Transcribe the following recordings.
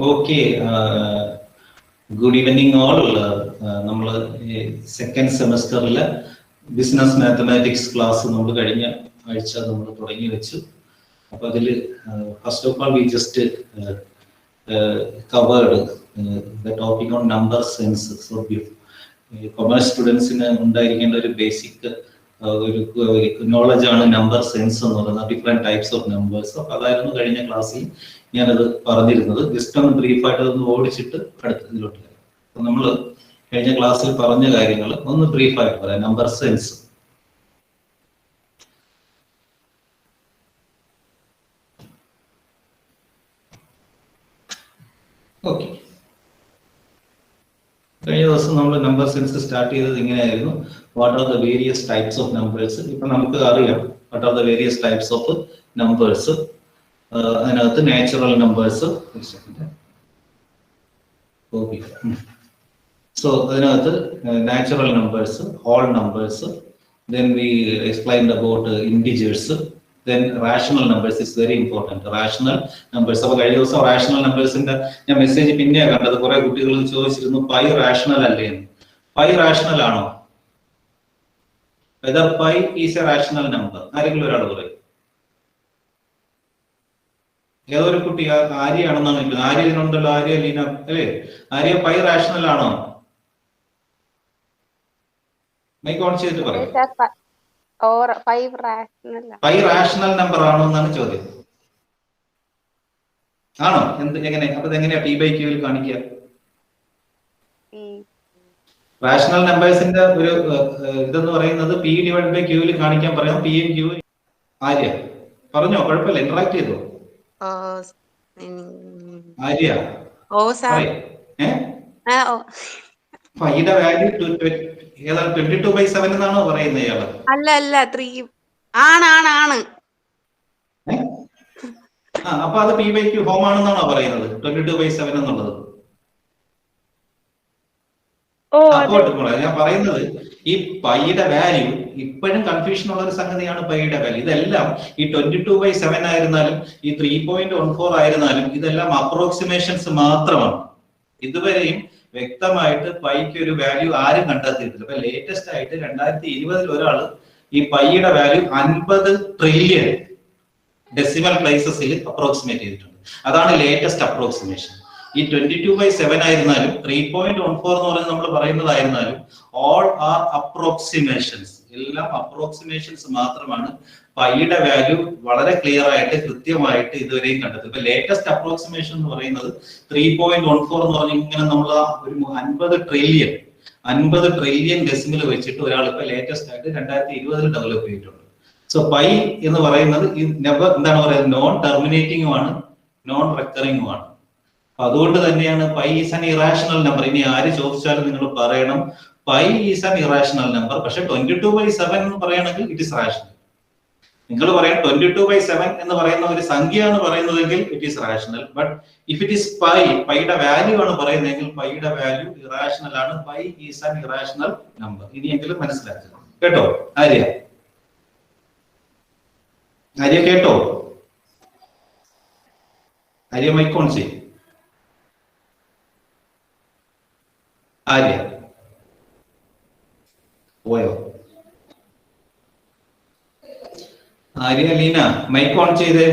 Okay, good evening all. നമ്മൾ second സെമസ്റ്ററിലെ business mathematics class നമ്മൾ കഴിഞ്ഞ ആഴ്ച നമ്മൾ തുടങ്ങി വെച്ചു. അപ്പോൾ അതിൽ first of all we just covered the topic on number sense. So commerce സ്റ്റുഡൻസിന് ഉണ്ടായിരിക്കേണ്ട ഒരു ബേസിക് ഒരു നോളജ് ആണ് നമ്പർ സെൻസ് എന്ന് പറയുന്നത്, ഡിഫറെന്റ് ടൈപ്സ് ഓഫ് നമ്പേഴ്സ്. അപ്പോൾ അതായിരുന്നു കഴിഞ്ഞ ക്ലാസ്സിൽ ഞാനത് പറഞ്ഞിരുന്നത്. ജസ്റ്റ് ഒന്ന് ബ്രീഫായിട്ട് അതൊന്ന് ഓടിച്ചിട്ട് അടുത്തതിലോട്ട് വരാം. അപ്പൊ നമ്മൾ കഴിഞ്ഞ ക്ലാസ്സിൽ പറഞ്ഞ കാര്യങ്ങൾ ഒന്ന് ബ്രീഫായിട്ട് പറയാം. Number sense. ഓക്കെ, കഴിഞ്ഞ ദിവസം നമ്മൾ നമ്പർ സെൻസ് സ്റ്റാർട്ട് ചെയ്തത് ഇങ്ങനെയായിരുന്നു. What are the various types of numbers. ഇപ്പൊ നമുക്ക് അറിയാം what are the various types of numbers. അതിനകത്ത് നാച്ചുറൽ നമ്പേഴ്സ്. സോ അതിനകത്ത് natural numbers, whole numbers, then we explained about integers, then rational numbers is very important. Rational numbers. അപ്പോൾ കഴിഞ്ഞ ദിവസം rational നമ്പേഴ്സിന്റെ ഞാൻ message പിന്നെയാണ് കണ്ടത്. കുറെ കുട്ടികൾ ചോദിച്ചിരുന്നു പൈ റാഷണൽ അല്ലേ എന്ന്. പൈ റാഷണൽ ആണോ? whether pi is a rational number. ആരെങ്കിലും ഒരാൾ പറയും. ഏതൊരു കുട്ടി ആര്യയാണെന്നാണ് എനിക്ക്. ആര്യ ഇതിനുണ്ടല്ലോ, ആര്യ ലീന അല്ലേ? ആര്യ പൈ റാഷണൽ ആണോ? മൈക്ക് ഓൺ ചെയ്തിട്ട് പറയും. പൈ റാഷണൽ നമ്പർ ആണോ എന്നാണ് ചോദ്യം. ആണോ? എങ്ങനെ? അപ്പൊ എങ്ങനെയാ പി ബൈ ക്യൂവിൽ കാണിക്കുക? റാഷണൽ നമ്പേഴ്സിന്റെ ഒരു ഇതെന്ന് പറയുന്നത് പി ഡിവൈഡ് ബൈ ക്യൂവിൽ കാണിക്കാൻ പറയാം. P M Q. ആര്യ പറഞ്ഞോ, കുഴപ്പമില്ല, ഇന്ററാക്ട് ചെയ്തോ. ആര്യ പൈയുടെ വാല്യൂ 22/7 എന്നാണോ പറയുന്നത് ഇയാള്? അല്ല 3 ആണ്. അപ്പൊ അത് പി ബൈ ക്യൂ ഹോം ആണെന്നാണോ പറയുന്നത്? 22/7 എന്നുള്ളത്. ഞാൻ പറയുന്നത് ഈ പൈയുടെ വാല്യൂ ഇപ്പോഴും കൺഫ്യൂഷൻ ഉള്ള ഒരു സംഗതിയാണ്. പൈയുടെ വാല്യൂ ഇതെല്ലാം ഈ 22/7 ആയിരുന്നാലും ഈ 3.14 ആയിരുന്നാലും ഇതെല്ലാം അപ്രോക്സിമേഷൻസ് മാത്രമാണ്. ഇതുവരെയും വ്യക്തമായിട്ട് പൈക്ക് ഒരു വാല്യൂ ആരും കണ്ടെത്തിയിട്ടില്ല. ഇപ്പൊ ലേറ്റസ്റ്റ് ആയിട്ട് 2020 ഒരാൾ ഈ പൈയുടെ വാല്യൂ 50 ട്രില്യൺ ഡെസിമൽ പ്ലേസസിൽ അപ്രോക്സിമേറ്റ് ചെയ്തിട്ടുണ്ട്. അതാണ് ലേറ്റസ്റ്റ് അപ്രോക്സിമേഷൻ. ഈ 22/7 ആയിരുന്നാലും 3.14 എന്ന് പറയുന്നത് നമ്മൾ പറയുന്നതായിരുന്നാലും ഓൾ ആർ അപ്രോക്സിമേഷൻസ്. എല്ലാം അപ്രോക്സിമേഷൻസ് മാത്രമാണ്. പൈയുടെ വാല്യൂ വളരെ ക്ലിയർ ആയിട്ട് കൃത്യമായിട്ട് ഇതുവരെയും കണ്ടെത്തി. ഇപ്പൊ ലേറ്റസ്റ്റ് അപ്രോക്സിമേഷൻ എന്ന് പറയുന്നത് 3.14 എന്ന് പറഞ്ഞാൽ ഇങ്ങനെ നമ്മൾ ഒരു 50 ട്രില്യൺ ഡെസിമൽ വെച്ചിട്ട് ഒരാൾ ഇപ്പൊ ലേറ്റസ്റ്റ് ആയിട്ട് 2020 ഡെവലപ്പ് ചെയ്തിട്ടുണ്ട്. സോ പൈ എന്ന് പറയുന്നത് ഈ നെവർ എന്താണ് പറയുന്നത്, നോൺ ടെർമിനേറ്റിംഗും ആണ്, നോൺ റെക്കറിംഗും ആണ്. അതുകൊണ്ട് തന്നെയാണ് pi is an irrational number. ഇനി ആര് ചോദിച്ചാലും നിങ്ങൾ പറയണം pi is an irrational number. പക്ഷെ 22/7 എന്ന് പറയുകയാണെങ്കിൽ ഇറ്റ് ഇസ് റാഷണൽ. നിങ്ങൾ പറയാം 22/7 എന്ന് പറയുന്ന ഒരു സംഖ്യ ആണ് പറയുന്നതെങ്കിൽ it is rational. But if it is പൈയുടെ വാല്യൂ ആണ് പറയുന്നതെങ്കിൽ പൈയുടെ വാല്യൂ ഇറാഷണൽ ആണ്. Pi is an irrational number. ഇനിയെങ്കിലും മനസ്സിലാക്കുക. കേട്ടോ ആര്യ? ആര്യ കേട്ടോ? ആര്യ മൈക്ക് ഓൺ ചെയ്യും. ആര്യ പോയോ? ആര്യ ലീന മൈക്ക് ഓൺ ചെയ്തേ.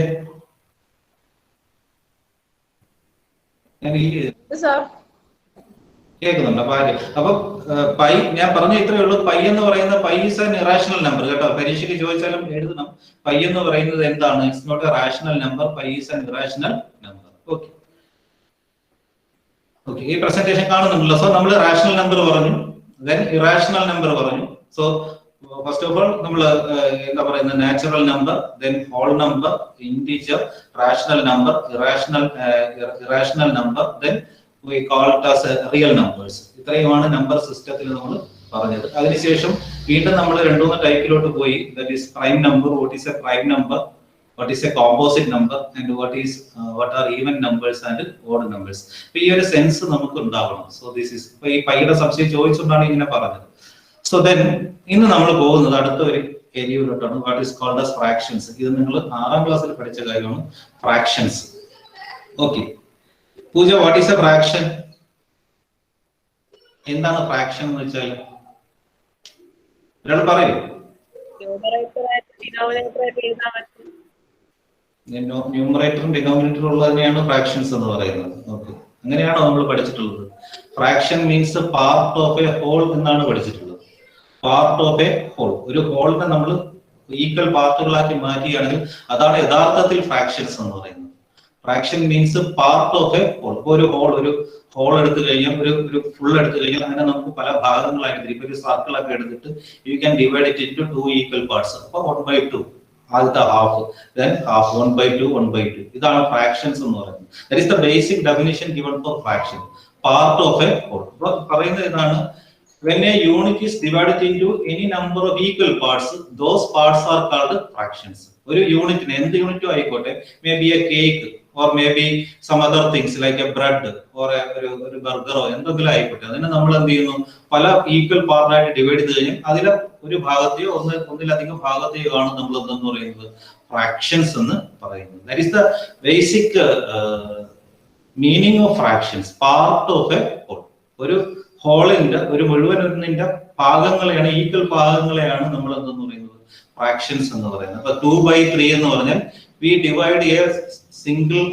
കേൾക്കുന്നുണ്ട്. അപ്പൊ ആര്യ അപ്പൊ പൈ ഞാൻ പറഞ്ഞ ഇത്രയേ ഉള്ളൂ. പൈ എന്ന് പറയുന്ന pi is an irrational number. കേട്ടോ, പരീക്ഷയ്ക്ക് ചോദിച്ചാലും എഴുതണം. പൈ എന്ന് പറയുന്നത് എന്താണ്? It's not a rational number. Pi is an irrational number. Okay, ഈ പ്രസന്റേഷൻ കാണുന്നുണ്ടല്ലോ. സോ നമ്മൾ റാഷണൽ നമ്പർ പറഞ്ഞു, ദെൻ ഇറാഷണൽ നമ്പർ പറഞ്ഞു. സോ ഫസ്റ്റ് ഓഫ് ഓൾ നമ്മൾ എന്താ പറയുന്നത്, natural number, then whole number, integer, rational number, irrational number, then we call it as real numbers. ഇത്രയുമാണ് number സിസ്റ്റത്തിൽ നമ്മൾ പറഞ്ഞത്. അതിനുശേഷം വീണ്ടും നമ്മൾ 2-3 ടൈപ്പിലോട്ട് പോയി. That is prime number, what is A prime number, what is a composite number, and what are even numbers and odd numbers. So ഈ ഒരു സെൻസ് നമുക്ക് ഉണ്ടാവണം. സോ ദിസ് ഈസ് ഇപ്പൊ ഈ പൈയുടെ സംശയം ചോദിച്ചുകൊണ്ടാണ് ഇങ്ങനെ പറഞ്ഞത്. സോ ദെൻ ഇന്ന് നമ്മൾ പോകുന്നത് അടുത്ത ഒരു ഏരിയയിലോട്ടാണ്. What is called as fractions. ഇത് നിങ്ങൾ 6ാം ക്ലാസ്സിൽ പഠിച്ച കാര്യമാണ്, fractions. Okay, Pooja, what is a fraction? എന്താണ് ഫ്രാക്ഷൻ എന്ന് വെച്ചാൽ? ഒരാൾ പറയൂ. ന്യൂമറേറ്ററും ഡിനോമിനേറ്ററും ഉള്ളതിനെയാണ് ഫ്രാക്ഷൻസ് എന്ന് പറയുന്നത്. ഓക്കെ, അങ്ങനെയാണോ നമ്മൾ പഠിച്ചിട്ടുള്ളത്? Fraction means part of a whole എന്നാണ് പഠിച്ചിട്ടുള്ളത്. പാർട്ട് ഓഫ് എ ഹോൾ, ഒരു ഹോളിനെ നമ്മൾ ഈക്വൽ പാർട്ടുകളാക്കി മാറ്റുകയാണെങ്കിൽ അതാണ് യഥാർത്ഥത്തിൽ ഫ്രാക്ഷൻസ് എന്ന് പറയുന്നത്. Fraction means part of a whole. ഇപ്പൊ ഒരു ഹോൾ എടുത്തു കഴിഞ്ഞാൽ, ഒരു ഫുൾ എടുത്തു കഴിഞ്ഞാൽ അങ്ങനെ നമുക്ക് പല ഭാഗങ്ങളായിട്ട് ഇപ്പൊ ഒരു സർക്കിൾ ഒക്കെ എടുത്തിട്ട് you can divide it into 2 equal parts. അപ്പൊ 1/2, ആദ്യത്തെ ഹാഫ്, then half, 1/2, 1/2. ഇതാണ് ഫ്രാക്ഷൻസ് എന്ന് പറയുന്നത്. That is the basic definition given for fraction, part of a whole. അപ്പൊ പറയുന്നത് ഇതാണ്, when a unit is divided into any number of equal parts, those parts are called fractions. ഒരു യൂണിറ്റിന്, എന്ത് യൂണിറ്റും ആയിക്കോട്ടെ, may be A cake or maybe some other things like a bread or ഒരു ബർഗറോ എന്തെങ്കിലും ആയിക്കോട്ടെ, അതിനെ നമ്മൾ എന്ത് ചെയ്യുന്നു, പല ഈക്വൽ പാർട്ടായിട്ട് ഡിവൈഡ് ചെയ്ത് കഴിഞ്ഞാൽ അതിലെ ഒരു ഭാഗത്തെയോ ഒന്നിലധികം ഭാഗത്തെയോ ആണ് നമ്മൾ എന്തെന്ന് പറയുന്നത്, ഫ്രാക്ഷൻസ് എന്ന് പറയുന്നത്. That is the basic meaning of fractions, part of a whole. ഒരു ഹോളിന്റെ, ഒരു മുഴുവനിന്റെ ഭാഗങ്ങളെയാണ്, ഈക്വൽ ഭാഗങ്ങളെയാണ് നമ്മൾ എന്തെന്ന് പറയുന്നത്, ഫ്രാക്ഷൻസ് എന്ന് പറയുന്നത്. അപ്പൊ 2/3 എന്ന് പറഞ്ഞാൽ we divide a single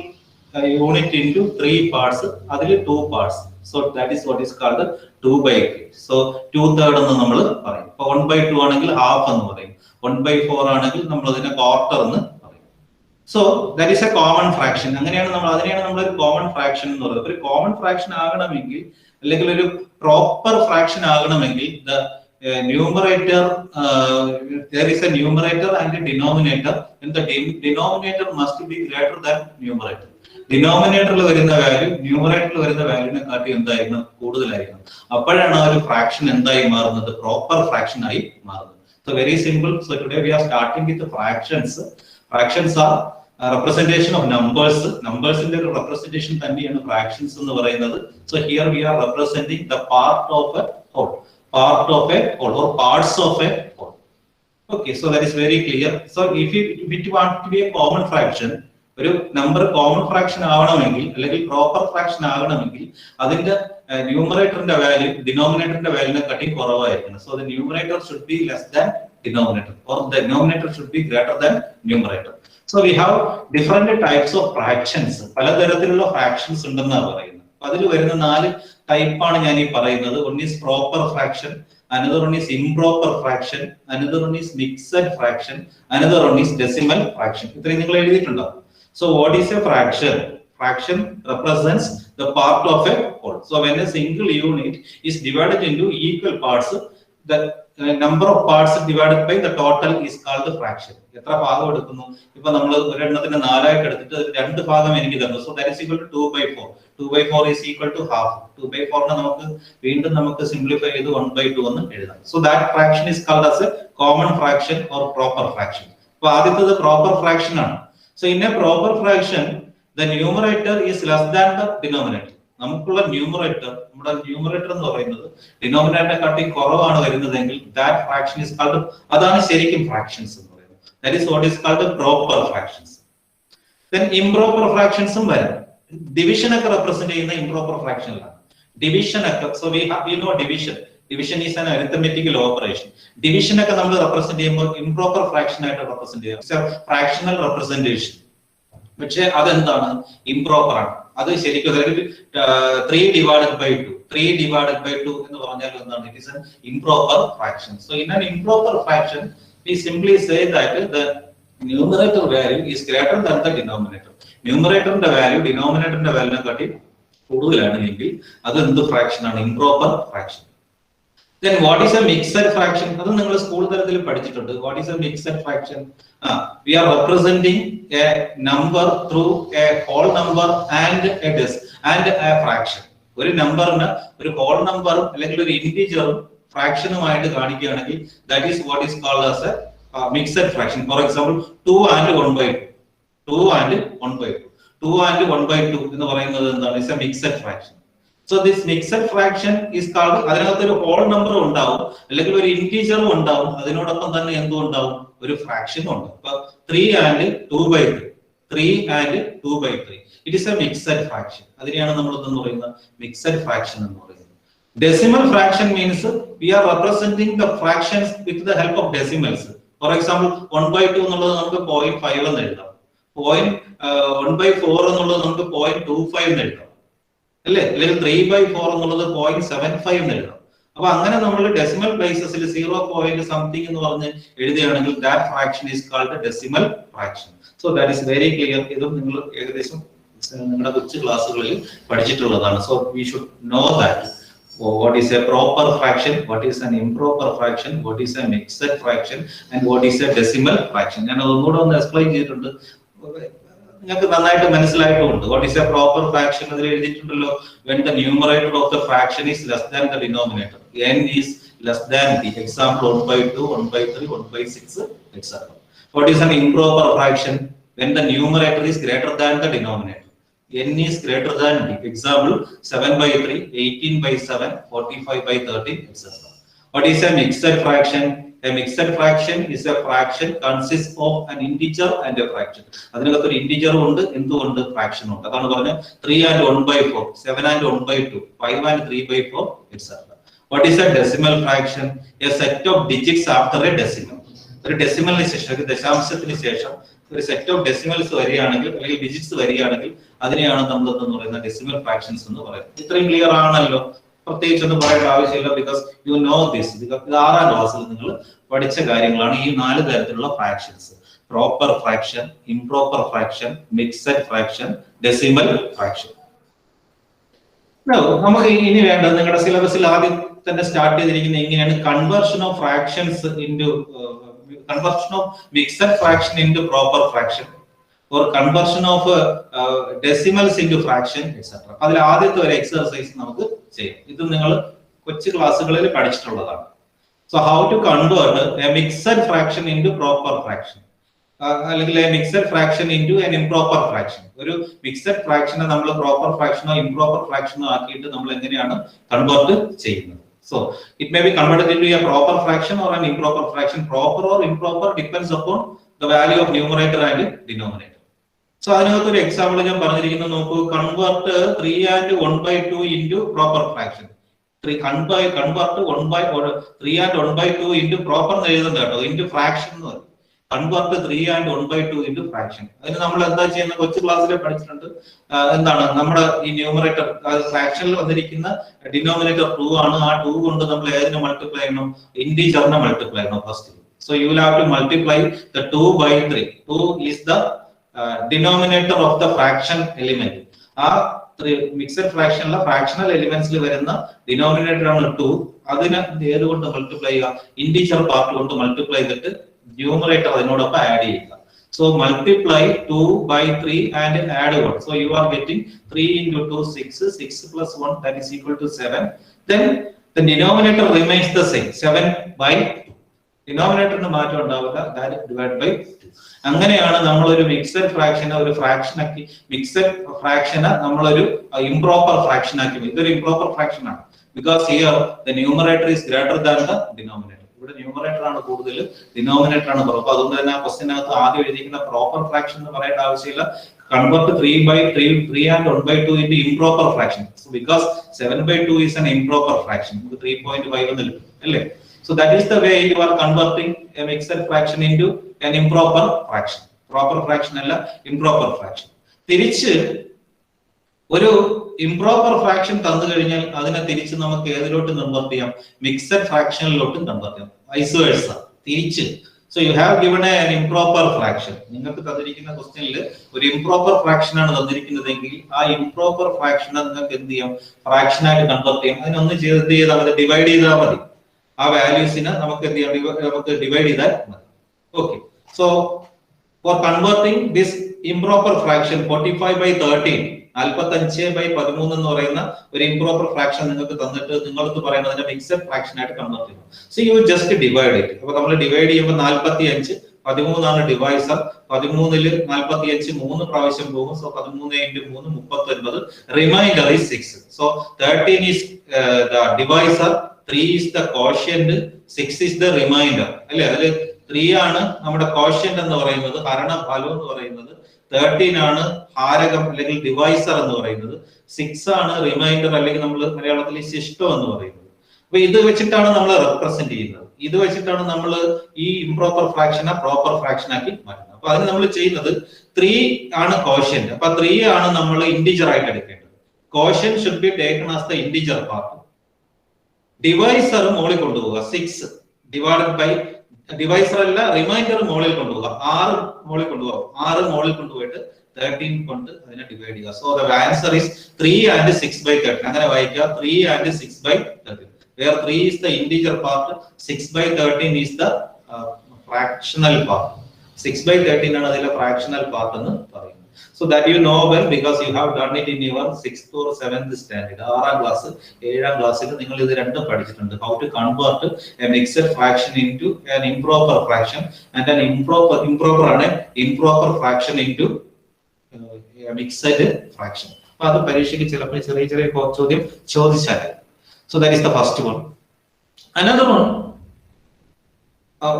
unit into 3 parts, അതിൽ 2 parts, so that is what is called 2/3. so 2/3 എന്ന് നമ്മൾ പറയും. ഇപ്പൊ 1/2 ആണെങ്കിൽ ഹാഫ് എന്ന് പറയും, 1/4 ആണെങ്കിൽ നമ്മൾ അതിനെ ക്വാർട്ടർ എന്ന് പറയും. so that is a common fraction. അതിനെയാണ് നമ്മൾ ഒരു കോമൺ ഫ്രാക്ഷൻ എന്ന് പറയുന്നത്. ഒരു കോമൺ ഫ്രാക്ഷൻ ആകണമെങ്കിൽ, അല്ലെങ്കിൽ ഒരു പ്രോപ്പർ ഫ്രാക്ഷൻ ആകണമെങ്കിൽ, numerator, there is a numerator and a denominator, and the denominator must be greater than numerator. ഡിനോമിനേറ്ററിൽ വരുന്ന വാല്യൂ ന്യൂമറേറ്ററിൽ വരുന്ന വാല്യൂവിനെ കാട്ടി എന്തായിരുന്നു, കൂടുതലായിരുന്നു. അപ്പോഴാണ് ആ ഒരു ഫ്രാക്ഷൻ എന്തായി മാറുന്നത്, പ്രോപ്പർ ഫ്രാക്ഷൻ ആയി മാറുന്നത്. So very simple. So today we are starting with fractions. Fractions are representation of numbers. നമ്പേഴ്സിന്റെ ഒരു റെപ്രസെന്റേഷൻ തന്നെയാണ് ഫ്രാക്ഷൻസ് എന്ന് പറയുന്നത്. So here we are representing the part of a whole, part of a whole or parts of a whole. Okay, so that is very clear. So if it want to be a common fraction, ഒരു number common fraction ആവണമെങ്കിൽ, അല്ലെങ്കിൽ proper fraction ആകണമെങ്കിൽ, അതിന്റെ ന്യൂമറേറ്ററിന്റെ value ഡിനോമിനേറ്ററിന്റെ വാല്യൂനെ കാട്ടി കുറവായിരിക്കണം. So the numerator should be less than denominator, or the denominator should be greater than numerator. So we have different types of fractions. പലതരത്തിലുള്ള ഫ്രാക്ഷൻസ് ഉണ്ടെന്നാണ് പറയുന്നത്. അതിൽ വരുന്ന 4 ടൈപ്പാണ് ഞാൻ ഈ പറയുന്നത്. One is proper fraction, another one is improper fraction, another one is mixed fraction, another one is decimal fraction. ഇത്രയും നിങ്ങൾ എഴുതിയിട്ടുണ്ടോ? So what is a fraction? Fraction represents the part of a whole. So when a single unit is divided into equal parts, the number of parts divided by the total is called the fraction. എത്ര ഭാഗം എടുക്കുന്നു? ഇപ്പൊ നമ്മൾ ഒരെണ്ണത്തിന് 4 ആയിട്ട് എടുത്തിട്ട് 2 ഭാഗം എനിക്ക് തന്നു. So that is equal to 2/4. 2/4 is equal to half. 2/4 നമുക്ക് വീണ്ടും നമുക്ക് സിംപ്ലിഫൈ ചെയ്ത് 1/2 എന്ന് എഴുതാം. So that fraction is called as a common fraction or proper fraction. അപ്പൊ ആദ്യത്തേത് പ്രോപ്പർ ഫ്രാക്ഷൻ ആണ്. So in a proper fraction, the numerator is less than the denominator. നമുക്കുള്ള ന്യൂമറേറ്റർ, നമ്മുടെ ന്യൂമറേറ്റർ എന്ന് പറയുന്നത് ഡിനോമിനേറ്ററെ കാട്ടി കുറവാണ് വരുന്നതെങ്കിൽ that fraction is called, അതാണ് ശരിക്കും ഫ്രാക്ഷൻസ് എന്ന് പറയുന്നത്. That is what is called proper fractions. Then improper fractions വരാം. ഡിവിഷൻ ഒക്കെ റെപ്രസെന്റ് ചെയ്യുന്ന ഇംപ്രോപ്പർ ഫ്രാക്ഷനിലാണ്. ഡിവിഷൻ ഒക്കെ, so we know division. Division is an arithmetical operation. Division ഒക്കെ നമ്മൾ റെപ്രസെന്റ് ചെയ്യുമ്പോൾ ഇംപ്രോപ്പർ ഫ്രാക്ഷൻ ആയിട്ട് റെപ്രസെന്റ് ചെയ്യാം. Fractional representation. പക്ഷെ അതെന്താണ്, ഇംപ്രോപ്പർ ആണ്. അത് ശരിക്കും 3 divided by 2. 3 divided by 2 എന്ന് പറഞ്ഞാൽ എന്താണ്? It is an improper fraction. So in an improper fraction, we simply say that the numerator value is greater than the denominator. ന്യൂമറേറ്ററിന്റെ വാല്യൂ ഡിനോമിനേറ്ററിന്റെ വാല്യൂനെ കാട്ടി കൂടുതലാണ് എങ്കിൽ അത് എന്ത് ഫ്രാക്ഷൻ ആണ്? Improper fraction. Then what is a mixed fraction? അത് നിങ്ങൾ സ്കൂൾ തലത്തിൽ പഠിച്ചിട്ടുണ്ട്. What is a mixed fraction? We are representing a number through a whole number and a fraction. ഒരു നമ്പറിന് ഒരു ഹോൾ നമ്പറും അല്ലെങ്കിൽ ഒരു ഇന്റിജറും ഫ്രാക്ഷനുമായിട്ട് കാണിക്കുകയാണെങ്കിൽ that is what is called as a mixed fraction. For example, 2 and 1/2. 2 and 1/2. 2 and 1/2 എന്ന് പറയുന്നത് എന്താണ്? Is a mixed fraction. So this mixed fraction is called, അതിനകത്ത് ഒരു ഹോൾ നമ്പർ ഉണ്ടാവും, അല്ലെങ്കിൽ ഒരു ഇന്റീജറും ഉണ്ടാവും, അതിനോടൊപ്പം തന്നെ എന്തും ഉണ്ടാവും, ഒരു ഫ്രാക്ഷനും ഉണ്ട്. അപ്പൊ 3 and 2/3. 3 and 2/3. It is a mixed fraction. അതിനെയാണ് നമ്മൾ എന്ന് പറയുന്നത് mixed fraction എന്ന് പറയുന്നത്. Decimal fraction means we are representing the fractions with the help of decimals. For example, 1/2 എന്നുള്ളത് നമുക്ക് 0.5 എന്ന് എഴുതാം. 1/4 എന്നുള്ളത് നമുക്ക് 0.25 എന്ന് എഴുതാം. അല്ലേ? അല്ലെങ്കിൽ 3/4 എന്നുള്ളത് 0.75 എന്ന് എഴുതാം. അപ്പൊ അങ്ങനെ നമ്മൾ ഡെസിമൽ പ്ലേസസിൽ 0. something എന്ന് പറഞ്ഞ് എഴുതുകയാണെങ്കിൽ that fraction is called decimal fraction. So that is very clear. ഇതും നിങ്ങൾ ഏകദേശം നിങ്ങളുടെ കൊച്ചു ക്ലാസ്സുകളിൽ പഠിച്ചിട്ടുള്ളതാണ്. So we should know that. What is a proper fraction, what is an improper fraction, what is a mixed fraction, and what is a decimal fraction. ഞാൻ ഒന്നുകൂടെ ഒന്ന് explain ചെയ്തിട്ടുണ്ട്, നിങ്ങൾക്ക് നന്നായിട്ട് മനസ്സിലായിട്ടുണ്ട്. What is a proper fraction അതിൽ എഴുതിയിട്ടുണ്ടല്ലോ. When the numerator of the fraction is less than the denominator, n is less than the. Example 1/2, 1/3, 1/6, etc. What is an improper fraction? When the numerator is greater than the denominator, n is greater than d. Example 7/3, 18/7, 45/13, etc. What is a mixed fraction? A mixed fraction is a fraction consists of an integer and a fraction. അതിനകത്ത് ഒരു integer ഉണ്ട്, എന്തുകൊണ്ട് fraction ഉണ്ട്. അതാണ് പറഞ്ഞത് 3 and 1/4, 7 and 1/2, 5 and 3/4, etc. What is a decimal fraction? A set of digits after a decimal. ഒരു ഡെസിമലിന് ശേഷം, ഒരു ദശാംശത്തിന് ശേഷം ഒരു സെറ്റ് ഓഫ് ഡെസിമൽസ് വരികയാണെങ്കിൽ അല്ലെങ്കിൽ ഡിജിറ്റ്സ് വരികയാണെങ്കിൽ അതിനെയാണ് നമ്മൾ എന്ന് പറയുന്ന ഡെസിമൽ ഫ്രാക്ഷൻസ് എന്ന് പറയുന്നത്. ഇത്രയും ക്ലിയർ ആണല്ലോ, പ്രത്യേകിച്ച് ഒന്നും പറയേണ്ട ആവശ്യമില്ല. Because you know this. Because ഇത് 6ാം ക്ലാസ്സിൽ നിങ്ങൾ പഠിച്ച കാര്യങ്ങളാണ് ഈ 4 തരത്തിലുള്ള fractions: proper fraction, improper fraction, mixed fraction, decimal fraction. നമുക്ക് ഇനി വേണ്ടത് നിങ്ങളുടെ സിലബസിൽ ആദ്യം തന്നെ സ്റ്റാർട്ട് ചെയ്തിരിക്കുന്ന എങ്ങനെയാണ് conversion of fractions into conversion of mixed fraction into proper fraction or conversion of decimals into fraction, etc. അതിൽ ആദ്യത്തെ ഒരു എക്സർസൈസ് നമുക്ക് ചെയ്യാം. ഇത് നിങ്ങൾ കൊച്ചു ക്ലാസ്സുകളിൽ പഠിച്ചിട്ടുള്ളതാണ്. So how to convert a mixed fraction into proper fraction, അല്ലെങ്കിൽ a mixed fraction into an improper fraction. ഒരു മിക്സഡ് ഫ്രാക്ഷനെ നമ്മൾ പ്രോപ്പർ ഫ്രാക്ഷനോ ഇംപ്രോപ്പർ ഫ്രാക്ഷനോ ആക്കിയിട്ട് നമ്മൾ എങ്ങനെയാണ് കൺവേർട്ട് ചെയ്യുന്നത്. So it may be converted into a proper fraction or an improper fraction. Proper or improper depends upon the value of numerator and denominator. So അതിനകത്ത് ഒരു example ഞാൻ പറഞ്ഞിരിക്കുന്നത് നോക്കൂ. Convert 3 and 1/2 into proper fraction. 3 convert 3 and 1/2 into proper എന്ന് എഴുതുന്നത് കേട്ടോ, into fraction എന്ന് പറയും. Convert 3 and 1/2 into fraction. അതിന് നമ്മൾ എന്താ ചെയ്യുന്നത് കൊച്ചു ക്ലാസ്സിൽ പഠിച്ചിട്ടുണ്ട്. എന്താണ് നമ്മുടെ ഈ ന്യൂമറേറ്റർ ഫ്രാക്ഷനിൽ വന്നിരിക്കുന്ന ഡിനോമിനേറ്റർ 2 ആണ്. ആ 2 കൊണ്ട് നമ്മൾ ഏതിനെ മൾട്ടിപ്ലൈ ചെയ്യണം? ഇന്റിജറിനെ മൾട്ടിപ്ലൈ ചെയ്യണം first. So you will have to multiply the 2/3. 2 is the denominator of the fraction element. ആ മിക്സഡ് ഫ്രാക്ഷനിലെ ഫ്രാക്ഷണൽ എലിമെന്റ്സിൽ വരുന്ന ഡിനോമിനേറ്റർ ആണ് 2. അതിനെ ഏത് കൊണ്ട് മൾട്ടിപ്ലൈ ചെയ്യുക? ഇന്റിജർ പാർട്ട് കൊണ്ട് മൾട്ടിപ്ലൈ ചെയ്തിട്ട് ന്യൂമറേറ്റർ അതിനോടൊപ്പം ആഡ് ചെയ്യുക. So multiply 2/3 and add 1. So you are getting 3 into 2, 6. 6 plus 1, that is equal to 7. Then the denominator remains the same, 7/2. Denominator ന് മാറ്റം ഉണ്ടാവില്ല, that divided by 2. അങ്ങനെയാണ് നമ്മളൊരു മിക്സഡ് ഫ്രാക്ഷനെ ഒരു ഫ്രാക്ഷൻ ആക്കി, മിക്സഡ് ഫ്രാക്ഷനെ നമ്മളൊരു ഇംപ്രോപ്പർ ഫ്രാക്ഷൻ ആക്കി. ഇതൊരു ഇംപ്രോപ്പർ ഫ്രാക്ഷൻ ആണ്. Because here the numerator is greater than the denominator. ഇവിടെ ന്യൂമറേറ്റർ ആണ് കൂടുതൽ, ഡിനോമിനേറ്റർ ആണ് കുറവ്. അതുകൊണ്ട് തന്നെ ആ ക്വസ്റ്റ്യനകത്ത് ആദ്യം എഴുതിയിരിക്കുന്ന പ്രോപ്പർ ഫ്രാക്ഷൻ എന്ന് പറയേണ്ട ആവശ്യമില്ല. Convert 3 and 1/2 into improper fraction. So because 7/2 is an improper fraction, 3.5 എന്ന് കിട്ടും അല്ലേ? So that is the way you are converting a mixed fraction into an improper fraction. Proper fraction അല്ല, improper fraction. തിരിച്ച് ഒരു improper fraction തന്നു കഴിഞ്ഞാൽ അതിനെ തിരിച്ച് നമുക്ക് ഏതിലോട്ട് കൺവേർട്ട് ചെയ്യാം? മിക്സഡ് ഫ്രാക്ഷനിലോട്ടും കൺവേർട്ട് ചെയ്യാം. വൈസ് വേഴ്സ, തിരിച്ച്. So you have given N improper fraction. നിങ്ങൾക്ക് തന്നിരിക്കുന്ന ക്വസ്റ്റ്യനിൽ ഒരു ഇംപ്രോപ്പർ ഫ്രാക്ഷൻ ആണ് തന്നിരിക്കുന്നതെങ്കിൽ ആ ഇംപ്രോപ്പർ ഫ്രാക്ഷനെ നിങ്ങൾക്ക് എന്ത് ചെയ്യാം? ഫ്രാക്ഷനായിട്ട് കൺവേർട്ട് ചെയ്യാം. അതിനൊന്ന് ചെയ്താൽ മതി, ഡിവൈഡ് ചെയ്താൽ മതി. ആ വാല്യൂസിനെ നമുക്ക് എന്ത് ചെയ്യാം? നമുക്ക് ഡിവൈഡ് ചെയ്താൽ മതി. Okay. So for converting this improper fraction 45/13, 45/13 എന്ന് പറയുന്ന ഒരു ഇംപ്രോപ്പർ ഫ്രാക്ഷൻ നിങ്ങൾക്ക് തന്നിട്ട് നിങ്ങൾക്ക് പറയുന്നതിന്റെ മിക്സഡ് ഫ്രാക്ഷൻ ആയിട്ട് കൺവേർട്ട് ചെയ്യണം. So you just divide it. അപ്പൊ നമ്മൾ ഡിവൈഡ് ചെയ്യുമ്പോൾ 45, 13 ആണ് ഡിവൈസർ. 13ൽ 45 3 പ്രാവശ്യം പോകും. So 13 × 3 39. Reminder is 6. So 13 is the divisor, 3 is the quotient, 6 is the reminder അല്ലേ? അതിൽ 3 ആണ് നമ്മുടെ കോഷ്യന്റ് എന്ന് പറയുന്നത്, ഹരണഫലം എന്ന് പറയുന്നത്. 13 ആണ് ഹാരകം അല്ലെങ്കിൽ ഡിവൈസർ എന്ന് പറയുന്നത്, 6 ആണ് റിമൈൻഡർ അല്ലെങ്കിൽ നമ്മൾ മലയാളത്തിൽ ശിഷ്ടം എന്ന് പറയുന്നത്. അപ്പൊ ഇത് വെച്ചിട്ടാണ് നമ്മൾ റെപ്രസെന്റ് ചെയ്യുന്നത്. ഇത് വെച്ചിട്ടാണ് നമ്മൾ ഈ ഇംപ്രോപ്പർ ഫ്രാക്ഷനെ പ്രോപ്പർ ഫ്രാക്ഷൻ ആക്കി മാറ്റുന്നത്. അപ്പൊ അതിന് നമ്മൾ ചെയ്യുന്നത് 3 ആണ് കോഷ്യന്റ്. അപ്പൊ 3 ആണ് നമ്മൾ ഇന്റിജർ ആയിട്ട് എടുക്കേണ്ടത്. Quotient should be taken as the integer part. Divisor മുകളിൽ കൊണ്ടുപോവുക, 6 ഡിവൈഡഡ് ബൈ ഡിവൈസർ അല്ല റിമൈൻഡർ മുകളിൽ കൊണ്ടുപോവുക, 6 മുകളിൽ കൊണ്ടുപോകും. 6 മുകളിൽ കൊണ്ടുപോയിട്ട് 13 കൊണ്ട് അതിനെ ഡിവൈഡ് ചെയ്യുക. So the answer is 3 and 6/13. അങ്ങനെ വായിക്കുക, 3 and 6/13. Where 3 is the integer part, 6/13 is the fractional part. 6/13 ആണ് അതിലെ fractional part എന്ന് പറയുന്നത്. So that you know well because you have done it in your 6th or 7th standard. 6ാം class 7ാം ക്ലാസ്സിൽ നിങ്ങൾ ഇത് രണ്ടും പഠിച്ചിട്ടുണ്ട്. How to convert a mixed fraction into an improper fraction and an improper fraction into a mixed fraction. അപ്പൊ അത് പരീക്ഷയ്ക്ക് ചിലപ്പോൾ ചെറിയ ചെറിയ ചോദ്യം ചോദിച്ചാൽ. So that is the first one. Another one,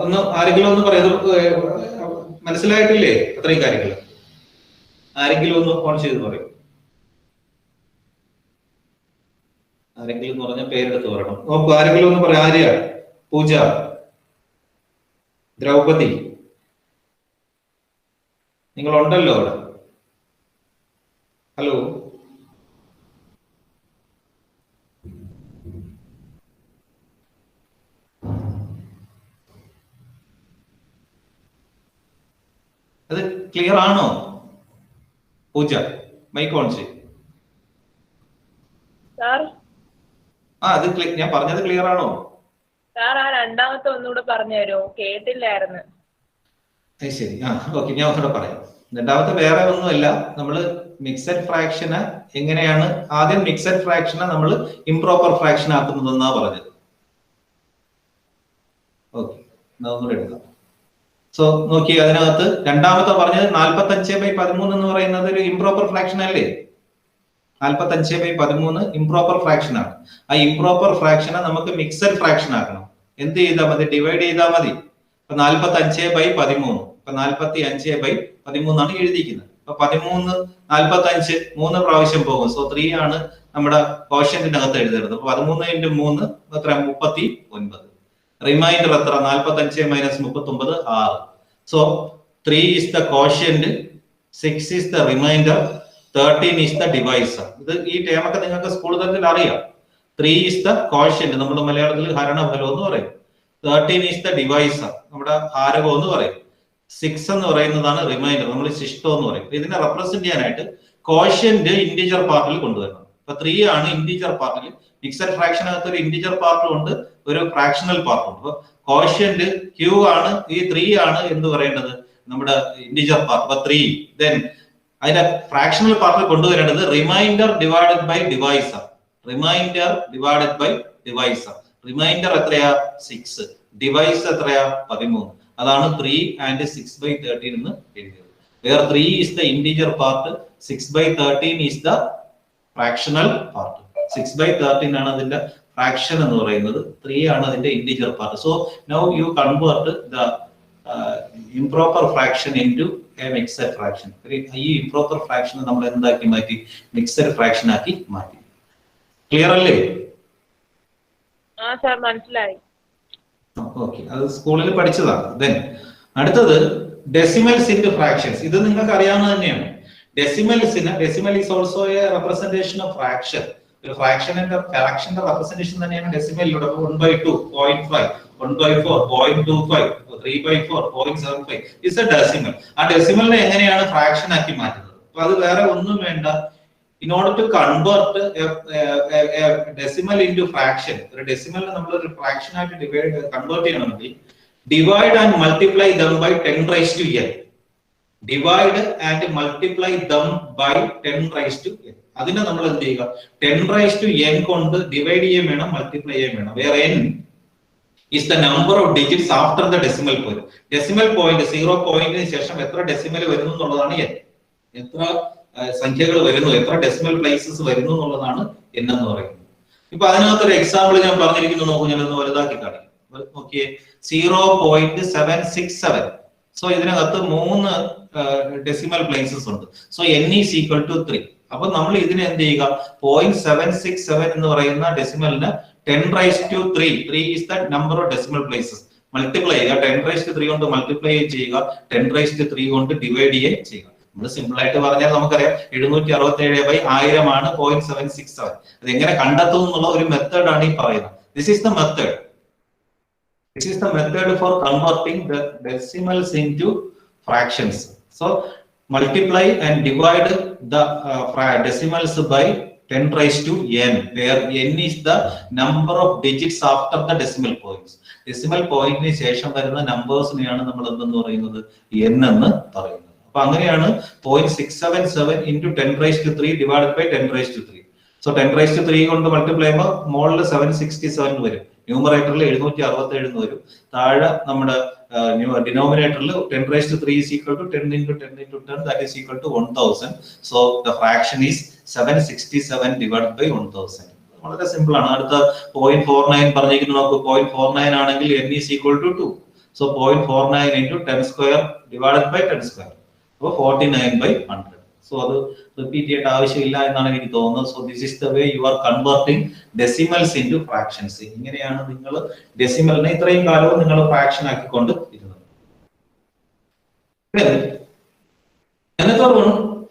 ഒന്ന് ആരെങ്കിലും ഒന്ന് പറയുന്നത് മനസ്സിലായിട്ടില്ലേ? അത്രയും കാര്യങ്ങൾ ആരെങ്കിലും ഒന്ന് ഫോൺ ചെയ്ത് പറയും. ആരെങ്കിലും എന്ന് പറഞ്ഞ പേരെടുത്ത് പറയണം. നോക്കൂ, ആരെങ്കിലും ഒന്ന് പറയാം. ആര്യ, പൂജ, ദ്രൗപദി, നിങ്ങൾ ഉണ്ടല്ലോ അവിടെ. ഹലോ, അത് ക്ലിയർ ആണോ? പൂജ മൈക്ക് ഓൺ ചെയ്യും. അത് ഞാൻ പറഞ്ഞത് ക്ലിയർ ആണോ? രണ്ടാമത്തെ ഒന്നുകൂടെ പറഞ്ഞു തരുമോ? കേട്ടില്ലായിരുന്നു. ശരി, ഓക്കെ, ഞാൻ ഒന്നുകൂടെ പറയാം. രണ്ടാമത്തെ വേറെ ഒന്നുമല്ല, നമ്മള് മിക്സഡ് ഫ്രാക്ഷന് എങ്ങനെയാണ് ആദ്യം മിക്സഡ് ഫ്രാക്ഷനെ നമ്മൾ ഇംപ്രോപ്പർ ഫ്രാക്ഷൻ ആക്കുന്നതെന്നാ പറഞ്ഞത്. ഓക്കെ, ഒന്നുകൂടെ എടുക്കാം. സോ നോക്കി, അതിനകത്ത് രണ്ടാമത്തെ പറഞ്ഞത് 45/13 എന്ന് പറയുന്നത് ഒരു ഇംപ്രോപ്പർ ഫ്രാക്ഷൻ അല്ലേ? 45/13 ഇംപ്രോപ്പർ ഫ്രാക്ഷൻ ആണ്. ആ ഇംപ്രോപ്പർ ഫ്രാക്ഷനെ നമുക്ക് മിക്സഡ് ഫ്രാക്ഷൻ ആക്കണം. എന്ത് ചെയ്താൽ മതി? ഡിവൈഡ് ചെയ്താൽ മതി. അപ്പൊ 45/13, ഇപ്പൊ 45/13 ആണ് എഴുതിയിരിക്കുന്നത്. അപ്പൊ 13 45 3 പ്രാവശ്യം പോകും. സോ 3 ആണ് നമ്മുടെ കോഷ്യന്റിനകത്ത് എഴുതരുത്. അപ്പൊ 13 × 3 എത്ര? 39. റിമൈൻഡർ എത്ര? 45 - 39 6. So 3 is the quotient, 6 is the remainder, 13 is the divisor. ഇത് ഈ ടേം ഒക്കെ നിങ്ങൾക്ക് സ്കൂൾ തലത്തിൽ അറിയാം. 3 is the quotient, നമ്മൾ മലയാളത്തിൽ ഹരണഫലം എന്ന് പറയും. 13 is the divisor, നമ്മുടെ ഹാരകം എന്ന് പറയും. 6 എന്ന് പറയുന്നതാണ് റിമൈൻഡർ, നമ്മൾ ശിഷ്ടം എന്ന് പറയും. ഇതിനെ റെപ്രസെന്റ് ചെയ്യാനായിട്ട് കോഷ്യന്റ് ഇന്റിജർ പാർട്ടിൽ കൊണ്ടുവരണം. അപ്പൊ 3 ആണ് ഇന്റിജർ പാർട്ടിൽ. മിക്സഡ് ഫ്രാക്ഷനകത്ത് ഒരു ഇന്റിജർ പാർട്ടും ഉണ്ട്, ഒരു ഫ്രാക്ഷണൽ പാർട്ടും ഉണ്ട്. അപ്പൊ കോഷ്യന്റ് Q ആണ്, ഈ 3 ആണ് എന്ന് പറയുന്നത് നമ്മുടെ ഇന്റിജർ പാർട്ട്. അപ്പൊ 3 ദെൻ അതിന്റെ ഫ്രാക്ഷണൽ പാർട്ടിൽ കൊണ്ടുവരേണ്ടത് remainder divided by divisor. Remainder divided by divisor. Remainder എത്രയാ? 6. ഡിവൈസ് എത്രയാ? 13. അതാണ് 3 and 6/13 എന്ന് എഴുതിയത്. Where 3 is the integer part, 6/13 is the fractional part. 6/13 ആണ് അതിന്റെ ഫ്രാക്ഷൻ എന്ന് പറയുന്നത്, 3 ആണ് അതിന്റെ integer part. So now you convert the improper fraction into a mixed fraction. ഈ ഇംപ്രോപ്പർ ഫ്രാക്ഷനെ നമ്മൾ എന്താക്കി മാറ്റി? മിക്സഡ് ഫ്രാക്ഷൻ ആക്കി മാറ്റി. ക്ലിയർ അല്ലേ? മനസ്സിലായി. ഓക്കെ, അത് സ്കൂളിൽ പഠിച്ചതാണ്. ദെൻ അടുത്തത് ഡെസിമൽസ് ഇൻടു ഫ്രാക്ഷൻസ്. ഇത് നിങ്ങൾക്ക് അറിയാവുന്നത് തന്നെയാണ്. Decimal is also A representation of fraction. ഒരു ഫ്രാക്ഷന്റെ റെപ്രസെന്റേഷൻ തന്നെയാണ് ഡെസിമലിലൂടെ. 1/2, 0.5, 1/4, 0.25, 3/4, 0.75 ഇസ് എ ഡെസിമൽ. ആ ഡെസിമലിനെ എങ്ങനെയാണ് ഫ്രാക്ഷൻ ആക്കി മാറ്റുന്നത്? അപ്പൊ അത് വേറെ ഒന്നും വേണ്ട. In order to convert a decimal into fraction, ഒരു ഡെസിമലിനെ നമ്മൾ ഒരു ഫ്രാക്ഷൻ ആയിട്ട് കൺവേർട്ട് ചെയ്യണമെങ്കിൽ divide and multiply them by 10⁻n. Divide and multiply them by 10⁻n. അതിനെ നമ്മൾ എന്ത് ചെയ്യുക? 10⁻n കൊണ്ട് ഡിവൈഡ് ചെയ്യാൻ വേണം, മൾട്ടിപ്ലൈ ചെയ്യാൻ വേണം. വേറെ n is the number of digits after the decimal point. Decimal point 0 പോയിന്റിന് ശേഷം എത്ര ഡെസിമൽ വരുന്നു എന്നുള്ളതാണ് n. എത്ര സംഖ്യകൾ വരുന്നു, എത്ര ഡെസിമൽ പ്ലേസസ് വരുന്നു എന്നുള്ളതാണ് n എന്ന് പറയുന്നത്. ഇപ്പൊ അതിനകത്തൊരു എക്സാമ്പിൾ ഞാൻ പറഞ്ഞിരിക്കുന്നു. നോക്കൂ, ഞാനൊന്ന് വലുതാക്കി കാണിക്കാം. നോക്കിയേ, 0.767. സോ ഇതിനകത്ത് 3 ഡെസിമൽ പ്ലേസസ് ഉണ്ട്. So n is equal to 3. അപ്പൊ നമ്മൾ ഇതിനെ എന്ത് ചെയ്യുക, 0.767 എന്ന് പറയുന്ന ഡെസിമലിന് 10⁻³ 3 is the number of decimal places multiply ചെയ്യുക, 10⁻³ കൊണ്ട് മൾട്ടിപ്ലൈ ചെയ്യുക, 10⁻³ കൊണ്ട് ഡിവൈഡ് ചെയ്യുക. നമ്മൾ സിമ്പിൾ ആയിട്ട് പറഞ്ഞാൽ നമുക്കറിയാം 767/1000 ആണ് 0.767. അത് എങ്ങനെ കണ്ടെത്തും എന്നുള്ള ഒരു മെത്തേഡ് ആണ് ഈ പറയുന്നത്. This is the method for converting the decimals into fractions. So multiply and divide the decimals by 10⁻n, where n is the number of digits after the decimal points. Decimal point ന് ശേഷം വരുന്ന നമ്പേഴ്സിനെയാണ് നമ്മൾ എന്തെന്ന് പറയുന്നത്, n എന്ന് പറയുന്നത്. അപ്പൊ അങ്ങനെയാണ് 0.677 into 10⁻³ divided by 10⁻³ സോ 10⁻³ കൊണ്ട് മൾട്ടിപ്ലൈ ചെയ്യുമ്പോൾ മോളിൽ 767 വരും, ന്യൂമറേറ്ററിൽ 767 വരും, താഴെ നമ്മുടെ ഡിനോമിനേറ്ററിൽ 10⁻³ is equal to 10 into 10 into 10, that is equal to 1000. So the fraction is 767 divided by 1000. വളരെ സിമ്പിൾ ആണ്. അടുത്ത 0.49 പറഞ്ഞിരിക്കുന്നത് നമുക്ക് 0.49 ആണെങ്കിൽ n is equal to 2. So 0.49 into 10 square divided by 10 square. So 49/100. So അത് റിപ്പീറ്റ് ചെയ്യേണ്ട ആവശ്യമില്ല എന്നാണ് എനിക്ക് തോന്നുന്നത്. So this is the way you are converting decimals into fractions. ഇങ്ങനെയാണ് നിങ്ങൾ ഡെസിമലിനെ ഇത്രയും കാലവും നിങ്ങൾ ഫ്രാക്ഷൻ ആക്കിക്കൊണ്ട് ഇരുന്നത്.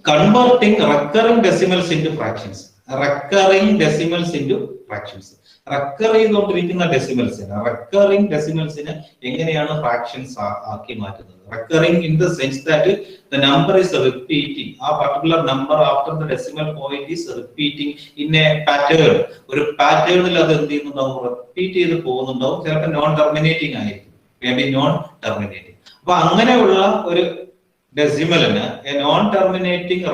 Converting recurring decimals into fractions. Recurring decimals into fractions. Recur ചെയ്തുകൊണ്ടിരിക്കുന്ന ഡെസിമൽസിനെ എങ്ങനെയാണ് ഫ്രാക്ഷൻസ് ആക്കി മാറ്റുന്നത്? Recurring in the sense that the number is repeating. A particular number after the decimal point is repeating in a pattern. ഒരു പാറ്റേണിൽ അത് എന്ത് ചെയ്യുന്നുണ്ടാവും, റിപ്പീറ്റ് ചെയ്ത് പോകുന്നുണ്ടാവും. ചിലപ്പോൾ നോൺ ടെർമിനേറ്റിംഗ് ആയിരിക്കും, മേ ബി നോൺ ടെർമിനേറ്റിംഗ്. അപ്പൊ അങ്ങനെയുള്ള ഒരു ഡെസിമലിന് നോൺ ടെർമിനേറ്റിംഗ്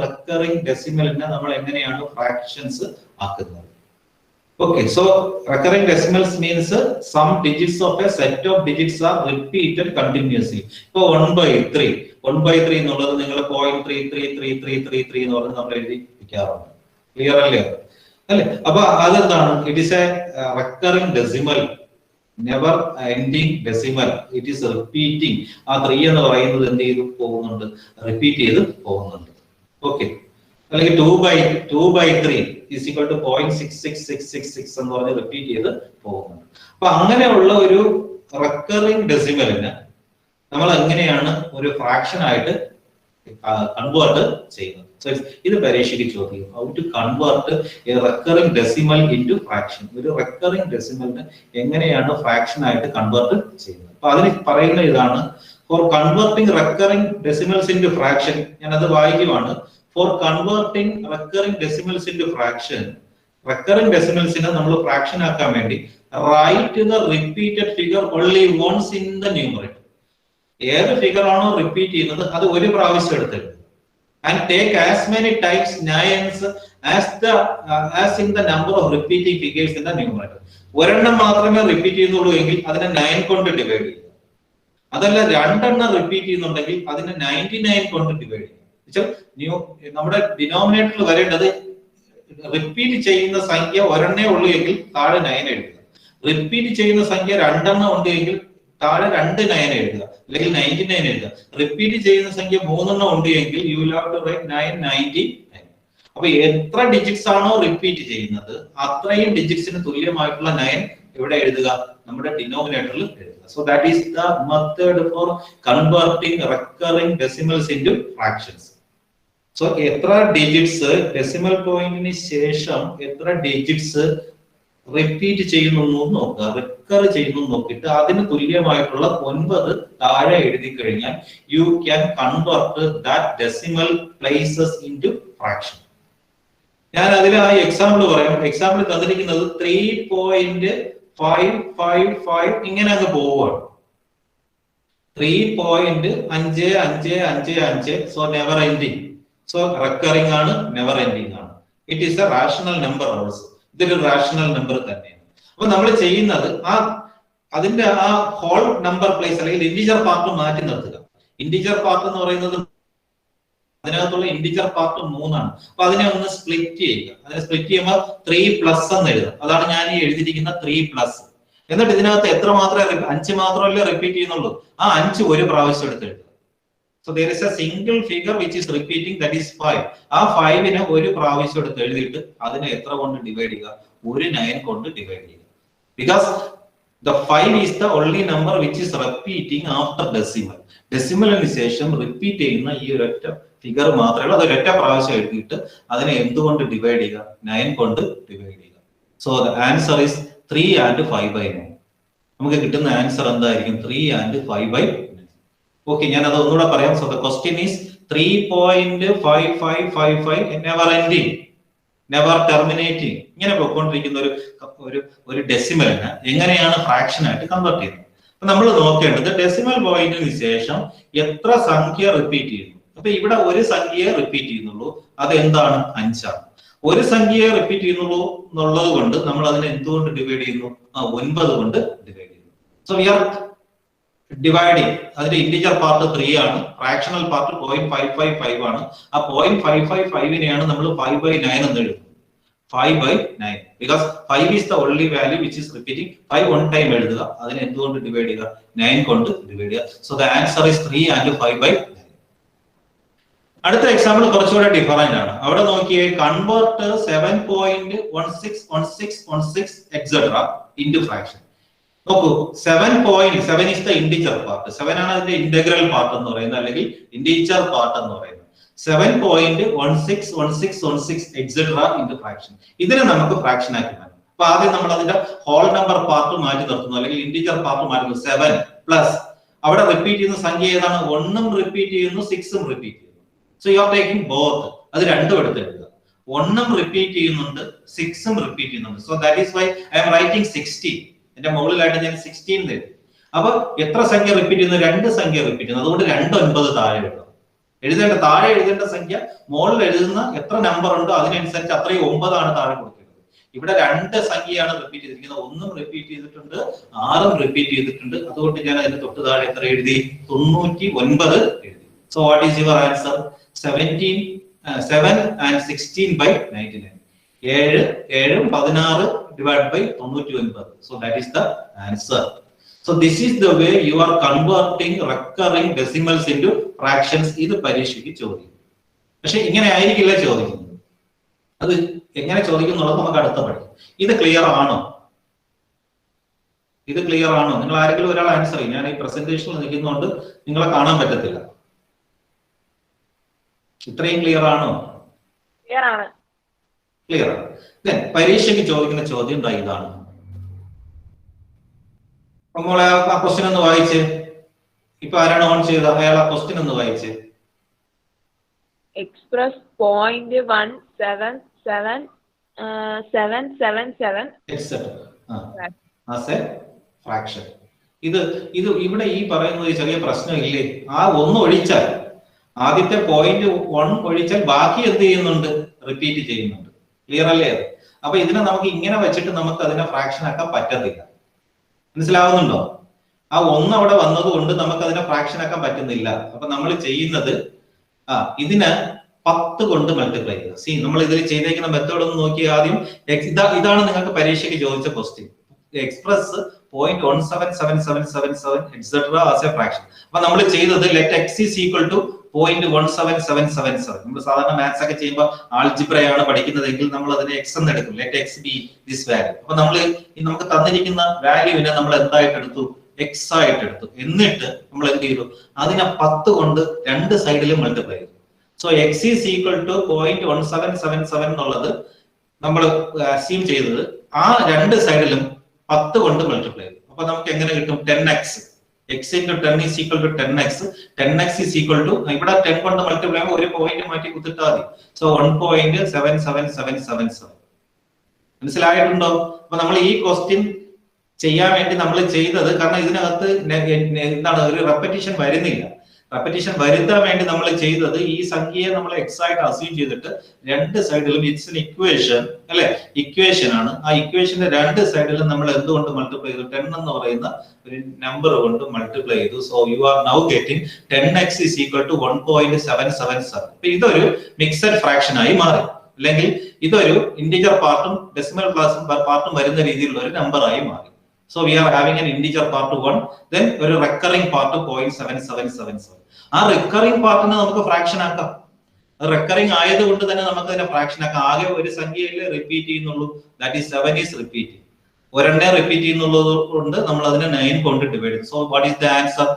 റെക്കറിംഗ് ഡെസിമലിനെ നമ്മൾ എങ്ങനെയാണ് ഫ്രാക്ഷൻസ് ആക്കുന്നത്? Okay, so recurring decimals means some digits of a set of digits are repeated continuously. So 1/3 എന്നുള്ളത് നിങ്ങൾ 0.333333 എന്ന് പറഞ്ഞ് നമ്മൾ എഴുതി വെക്കാറുണ്ട്. ക്ലിയർ അല്ലേ? അപ്പൊ അതെന്താണ്? It is A recurring decimal, never ending decimal. It is repeating. ആ 3 എന്ന് പറയുന്നത് എന്ത് ചെയ്തു പോകുന്നുണ്ട്, റിപ്പീറ്റ് ചെയ്ത് പോകുന്നുണ്ട്. ഓക്കെ, അല്ലെങ്കിൽ 2/3 is equal to 0.66666 എന്ന് പറഞ്ഞ് റിപ്പീറ്റ് ചെയ്ത് പോകുന്നുണ്ട്. അപ്പൊ അങ്ങനെയുള്ള ഒരു റെക്കറിംഗ് ഡെസിമലിന് നമ്മൾ എങ്ങനെയാണ് ഒരു ഫ്രാക്ഷൻ ആയിട്ട് കൺവേർട്ട് ചെയ്യുന്നത്? സോ ഇത് പരീക്ഷയ്ക്ക് ചോദിക്കും, how to convert a recurring decimal into fraction. ഒരു റെക്കറിംഗ് ഡെസിമലിന് എങ്ങനെയാണ് ഫ്രാക്ഷൻ ആയിട്ട് കൺവേർട്ട് ചെയ്യുന്നത്? അപ്പൊ അതിന് പറയുന്ന ഇതാണ്, for converting recurring decimals into fraction. ഞാനത് വായിക്കുവാണ്. For converting recurring decimals into fraction, recurring decimals-നെ നമ്മൾ ഫ്രാക്ഷൻ ആക്കാൻ വേണ്ടി write the repeated figure only once in the numerator. ഏത് ഫിഗർ ആണോ റിപ്പീറ്റ് ചെയ്യുന്നത് അത് ഒരു പ്രാവശ്യം എടുത്തെടുക്കുക. And take as many times nines as in the number of repeating figures in the numerator. ഒരെണ്ണം മാത്രമേ റിപ്പീറ്റ് ചെയ്യുന്നുള്ളൂ എങ്കിൽ അതിനെ 9 കൊണ്ട് ഡിവൈഡ് ചെയ്യുക. അതല്ല രണ്ടെണ്ണം റിപ്പീറ്റ് ചെയ്യുന്നുണ്ടെങ്കിൽ അതിനെ 99 കൊണ്ട് ഡിവൈഡ് ചെയ്യുക. നമ്മുടെ ഡിനോമിനേറ്ററിൽ വരേണ്ടത് റിപ്പീറ്റ് ചെയ്യുന്ന സംഖ്യ ഒരെണ്ണേ ഉള്ളൂ എങ്കിൽ താഴെ 9 എഴുതുക. റിപ്പീറ്റ് ചെയ്യുന്ന സംഖ്യ രണ്ടെണ്ണം ഉണ്ട് എങ്കിൽ താഴെ 2 9 എഴുതുക, അല്ലെങ്കിൽ 99 എഴുതുക. റിപ്പീറ്റ് ചെയ്യുന്ന സംഖ്യ 3 എണ്ണം ഉണ്ട് എങ്കിൽ you will have to write 999. അപ്പൊ എത്ര ഡിജിറ്റ്സ് ആണോ റിപ്പീറ്റ് ചെയ്യുന്നത് അത്രയും ഡിജിറ്റ്സിന് തുല്യമായിട്ടുള്ള 9 ഇവിടെ എഴുതുക, നമ്മുടെ ഡിനോമിനേറ്ററിൽ എഴുതുക. So that is the method for converting recurring decimals into fractions. So എത്ര ഡിജിറ്റ്സ് ഡെസിമൽ പോയിന്റിന് ശേഷം എത്ര ഡിജിറ്റ്സ് റിപ്പീറ്റ് ചെയ്യുന്നു നോക്കുക, റിക്കർ ചെയ്യുന്നു നോക്കിയിട്ട് അതിന് തുല്യമായിട്ടുള്ള 9 താഴെ എഴുതി കഴിഞ്ഞാൽ U can convert that decimal places into fraction. ഞാൻ അതിൽ ആ എക്സാമ്പിൾ പറയാം. എക്സാമ്പിൾ തന്നിരിക്കുന്നത് 3.555 ഇങ്ങനെ അങ്ങ് പോവുകയാണ്. 3.5555. So never ending. So recurring ആണ്, നെവർ എൻഡിങ് ആണ്. It is A rational number also. ഇതൊരു റാഷണൽ നമ്പർ തന്നെയാണ്. അപ്പൊ നമ്മൾ ചെയ്യുന്നത് അതിന്റെ ആ ഹോൾ നമ്പർ പ്ലേസ് അല്ലെങ്കിൽ ഇന്റിജർ പാർട്ട് മാറ്റി നിർത്തുക. ഇന്റിജർ പാർട്ട് എന്ന് പറയുന്നത് അതിനകത്തുള്ള ഇന്റിജർ പാർട്ട് 3 ആണ്. അപ്പൊ അതിനെ ഒന്ന് സ്പ്ലിറ്റ് ചെയ്യുക. അതിനെ സ്പ്ലിറ്റ് ചെയ്യുമ്പോൾ 3+ എന്ന് എഴുതാം. അതാണ് ഞാൻ ഈ എഴുതിയിരിക്കുന്ന 3+. എന്നിട്ട് ഇതിനകത്ത് എത്ര മാത്രമേ 5 മാത്രമല്ലേ റിപ്പീറ്റ് ചെയ്യുന്നുള്ളൂ. ആ 5 ഒരു പ്രാവശ്യം എടുത്ത് എഴുതുക. So there is a single figure which is repeating, that is 5. ആ 5നെ ഒരു പ്രാവശ്യം എടുത്ത് എഴുതിയിട്ട് അതിനെ എത്ര കൊണ്ട് ഡിവൈഡ് ചെയ്യുക? ഒരു 9 കൊണ്ട് ഡിവൈഡ് ചെയ്യുക. Because the 5 is the only number which is repeating after decimal. ഡെസിമലിന് ശേഷം റിപ്പീറ്റ് ചെയ്യുന്ന ഈ ഒരൊറ്റ ഫിഗർ മാത്രമേ ഉള്ളൂ. അത് ഒരൊറ്റ പ്രാവശ്യം എഴുതിയിട്ട് അതിനെ എന്തുകൊണ്ട് ഡിവൈഡ് ചെയ്യുക? 9 കൊണ്ട് ഡിവൈഡ് ചെയ്യുക. So the answer is 3 and 5/9. നമുക്ക് കിട്ടുന്ന ആൻസർ എന്തായിരിക്കും? 3 and 5/9. ഓക്കെ, ഞാൻ അത് ഒന്നുകൂടെ പറയാം. So the question is 3.5555 never ending, never terminating. ഇങ്ങനെ പോയിക്കൊണ്ടിരിക്കുന്ന ഒരു ഡെസിമലിനെ എങ്ങനെയാണ് ഫ്രാക്ഷൻ ആയിട്ട് കൺവേർട്ട് ചെയ്യുന്നത്? അപ്പൊ നമ്മൾ നോക്കേണ്ടത് ഡെസിമൽ പോയിന്റിന് ശേഷം എത്ര സംഖ്യ റിപ്പീറ്റ് ചെയ്യുന്നു. അപ്പൊ ഇവിടെ ഒരു സംഖ്യയെ റിപ്പീറ്റ് ചെയ്യുന്നുള്ളൂ, അത് എന്താണ്? 5 ആണ്. ഒരു സംഖ്യയെ റിപ്പീറ്റ് ചെയ്യുന്നുള്ളൂ എന്നുള്ളത് കൊണ്ട് നമ്മൾ അതിനെ എന്തുകൊണ്ട് ഡിവൈഡ് ചെയ്യുന്നു? 9 കൊണ്ട് ഡിവൈഡ് ചെയ്യുന്നു. So we are dividing. അതിന്റെ ഇന്റിജർ പാർട്ട് 3 ആണ്, ഫ്രാക്ഷണൽ പാർട്ട് 0.555 ആണ്. ആ 0.555നെയാണ് നമ്മൾ 5/9 എന്ന് എഴുതുന്നത്. 5/9 because 5 is the only value which is repeating. 5 one time എഴുതുക, അതിനെ എന്തുകൊണ്ട് ഡിവൈഡ് ചെയ്യുക? 9 കൊണ്ട് ഡിവൈഡ് ചെയ്യുക. So the answer is 3 and 5/9. അടുത്ത എക്സാമ്പിൾ കുറച്ചുകൂടെ ഡിഫറന്റ് ആണ്. അവിടെ നോക്കിയേ, കൺവേർട്ട് 7.161616 എക്സെട്ര ഇൻടു ഫ്രാക്ഷൻ. നോക്കൂ, 7 is the integer part. 7 ആണ് അതിന്റെ ഇന്റഗ്രൽ പാർട്ട് എന്ന് പറയുന്നത്, അല്ലെങ്കിൽ ഇന്റീജർ പാർട്ട് എന്ന് പറയുന്നത്. 7.161616 എക്സെട്ര ഇൻടു ഫ്രാക്ഷൻ. ഇതിനെ നമുക്ക് ഫ്രാക്ഷൻ ആക്കി മാറ്റാം. അപ്പൊ ആദ്യം നമ്മൾ അതിന്റെ ഹോൾ നമ്പർ പാർട്ട് മാറ്റി നിർത്തുന്നു, അല്ലെങ്കിൽ ഇന്റീജർ പാർട്ട് മാറ്റുന്നു. 7 പ്ലസ് അവിടെ റിപ്പീറ്റ് ചെയ്യുന്ന സംഖ്യ ഏതാണ്? 1ഉം റിപ്പീറ്റ് ചെയ്യുന്നു, 6ഉം റിപ്പീറ്റ് ചെയ്യുന്നു. So you are taking both. അത് രണ്ടും എടുത്തെടുക്കുക. 1ഉം റിപ്പീറ്റ് ചെയ്യുന്നുണ്ട്, 6ഉം റിപ്പീറ്റ് ചെയ്യുന്നുണ്ട്. So that is why I'm writing 16. എന്റെ മുകളിലായിട്ട് ഞാൻ 16 തരും. അപ്പൊ എത്ര സംഖ്യ റിപ്പീറ്റ് ചെയ്യുന്നു? 2 സംഖ്യ റിപ്പീറ്റ് ചെയ്യുന്നു. അതുകൊണ്ട് 2 9 താഴെ എഴുതണം. താഴെ എഴുതേണ്ട സംഖ്യ മുകളിൽ എഴുതുന്ന എത്ര നമ്പർ ഉണ്ടോ അതിനനുസരിച്ച് അത്രയും 9 ആണ് താഴെ കൊടുക്കുന്നത്. ഇവിടെ 2 സംഖ്യയാണ് റിപ്പീറ്റ് ചെയ്തിരിക്കുന്നത്. 1ഉം റിപ്പീറ്റ് ചെയ്തിട്ടുണ്ട്, 6ഉം റിപ്പീറ്റ് ചെയ്തിട്ടുണ്ട്. അതുകൊണ്ട് ഞാൻ അതിന് തൊട്ട് താഴെ എത്ര എഴുതി? 99 എഴുതി. So what is your answer? 7 and 16/99. 7 7 16 divided by 99. So that is the answer. So this is the way you are converting recurring decimals into fractions. ഇത് പരീക്ഷയ്ക്ക് ചോദിക്കും. പക്ഷെ ഇങ്ങനെ ആയിരിക്കില്ല ചോദിക്കുന്നത്. അത് എങ്ങനെ ചോദിക്കുന്നുള്ളത് നമുക്ക് അടുത്ത പഠിക്കും. ഇത് ക്ലിയർ ആണോ? ഇത് ക്ലിയർ ആണോ? നിങ്ങൾ ആരെങ്കിലും ഒരാൾ ആൻസർ ചെയ്യും. ഞാൻ ഈ പ്രസന്റേഷനിൽ നിൽക്കുന്നതുകൊണ്ട് നിങ്ങളെ കാണാൻ പറ്റത്തില്ല. ഇത്രയും ക്ലിയർ ആണോ? ക്ലിയർ ആണ്. ക്ലിയർ ആണ്. പരീക്ഷയ്ക്ക് ചോദിക്കുന്ന ചോദ്യം ഇതാണ്. നമ്മളെ ആ ക്വസ്റ്റ്യൻ ഒന്ന് വായിച്ച്. ഇപ്പൊ ആരാണ് ഓൺ ചെയ്ത അയാൾ ആ ക്വസ്റ്റ്യൻ ഒന്ന് വായിച്ച്. Express 0.17777 fraction. ഇത് ഇവിടെ ഈ പറയുന്നത് ചെറിയ പ്രശ്നം ഇല്ലേ? ആ ഒന്ന് ഒഴിച്ചാൽ, ആദ്യത്തെ 0.1 ഒഴിച്ചാൽ ബാക്കി എന്ത് ചെയ്യുന്നുണ്ട്? റിപ്പീറ്റ് ചെയ്യുന്നുണ്ട്. ക്ലിയർ അല്ലേ? അപ്പൊ ഇതിനെ നമുക്ക് ഇങ്ങനെ വെച്ചിട്ട് നമുക്ക് അതിനെ ഫ്രാക്ഷൻ ആക്കാൻ പറ്റത്തില്ല. മനസ്സിലാവുന്നുണ്ടോ? ആ 1 അവിടെ വന്നത് കൊണ്ട് നമുക്ക് അതിനെ ഫ്രാക്ഷൻ ആക്കാൻ പറ്റുന്നില്ല. അപ്പൊ നമ്മൾ ചെയ്യുന്നത് ഇതിന് 10 കൊണ്ട് മൾട്ടിപ്ലൈ ചെയ്യുക. സി, നമ്മൾ ഇതിൽ ചെയ്തേക്കുന്ന മെത്തേഡ് ഒന്ന് നോക്കി. ആദ്യം ഇതാണ് നിങ്ങൾക്ക് പരീക്ഷയ്ക്ക് ചോദിച്ച question. Express 0.177777 etcetera as a fraction. അപ്പൊ നമ്മൾ ചെയ്തത് let x is equal to 0.17777. നമ്മൾ സാധാരണ മാത്സ് ഒക്കെ ചെയ്യുമ്പോൾ ആൾജിബ്രയാണ് പഠിക്കുന്നതെങ്കിൽ നമ്മൾ അതിനെ x എന്ന് എടുക്കും. Let x B this value. അപ്പൊ നമുക്ക് തന്നിരിക്കുന്ന വാല്യൂവിനെ നമ്മൾ എന്തായിട്ട് എടുത്തു? x ആയിട്ട് എടുത്തു. എന്നിട്ട് നമ്മൾ എന്ത് ചെയ്തു? അതിനെ 10 കൊണ്ട് രണ്ട് സൈഡിലും മൾട്ടിപ്ലൈ ചെയ്തു. So x is equal to 0.1777 എന്നുള്ളത് നമ്മൾ അസ്യൂം ചെയ്തത് ആ രണ്ട് സൈഡിലും 10 കൊണ്ട് മൾട്ടിപ്ലൈ ചെയ്തു. അപ്പൊ നമുക്ക് എങ്ങനെ കിട്ടും? 10x. x into 10 is equal to 10x. 10x is equal to, ഇവിടെ 10 കൊണ്ട് മൾട്ടിപ്ലൈ ചെയ്യുമ്പോൾ ഒരു പോയിന്റ് മാറ്റി കുത്തിട്ടാൽ മതി. സോ 1.77777. മനസ്സിലായിട്ടുണ്ടോ? അപ്പൊ നമ്മൾ ഈ ക്വസ്റ്റ്യൻ ചെയ്യാൻ വേണ്ടി നമ്മൾ ചെയ്തത്, കാരണം ഇതിനകത്ത് എന്താണ്, ഒരു റെപ്പറ്റീഷൻ വരുന്നില്ല. റെപ്പറ്റീഷൻ വരുത്താൻ വേണ്ടി നമ്മൾ ചെയ്തത് ഈ സംഖ്യയെ നമ്മൾ എക്സ് ആയിട്ട് അസ്യൂം ചെയ്തിട്ട് രണ്ട് സൈഡിലും ഇറ്റ്സ് എൻ ഇക്വേഷൻ അല്ലെ, ഇക്വേഷൻ ആണ്. ആ ഇക്വേഷന്റെ രണ്ട് സൈഡിലും നമ്മൾ എന്തുകൊണ്ട് മൾട്ടിപ്ലൈ ചെയ്തു? 10 എന്ന് പറയുന്ന ഒരു നമ്പർ കൊണ്ട് മൾട്ടിപ്ലൈ ചെയ്തു. So you are now getting 10x is equal to 1.777. അപ്പൊ ഇതൊരു മിക്സഡ് ഫ്രാക്ഷൻ ആയി മാറി, അല്ലെങ്കിൽ ഇതൊരു ഇന്റിജർ പാർട്ടും ഡെസിമൽ പാർട്ടും വരുന്ന രീതിയിലുള്ള ഒരു നമ്പർ ആയി മാറി. So we are having an integer part 1, then ഒരു recurring part 0.7777. ആ recurring പാർട്ടിനെ നമുക്ക് ഫ്രാക്ഷൻ ആക്കാം. റിക്കറിംഗ് ആയതുകൊണ്ട് തന്നെ നമുക്ക് അതിനെ ഫ്രാക്ഷൻ ആക്കാം. ആകെ ഒരു സംഖ്യയിൽ റിപ്പീറ്റ് ചെയ്യുന്നുള്ളൂ, ദാറ്റ് ഈസ് 7 ഈസ് റിപ്പീറ്റിംഗ്. ഒരെണ്ണേ റിപ്പീറ്റ് ചെയ്യുന്നുള്ളത് കൊണ്ട് നമ്മൾ അതിനെ 9 കൊണ്ട് ഡിവൈഡ് ചെയ്യും. So what is the answer?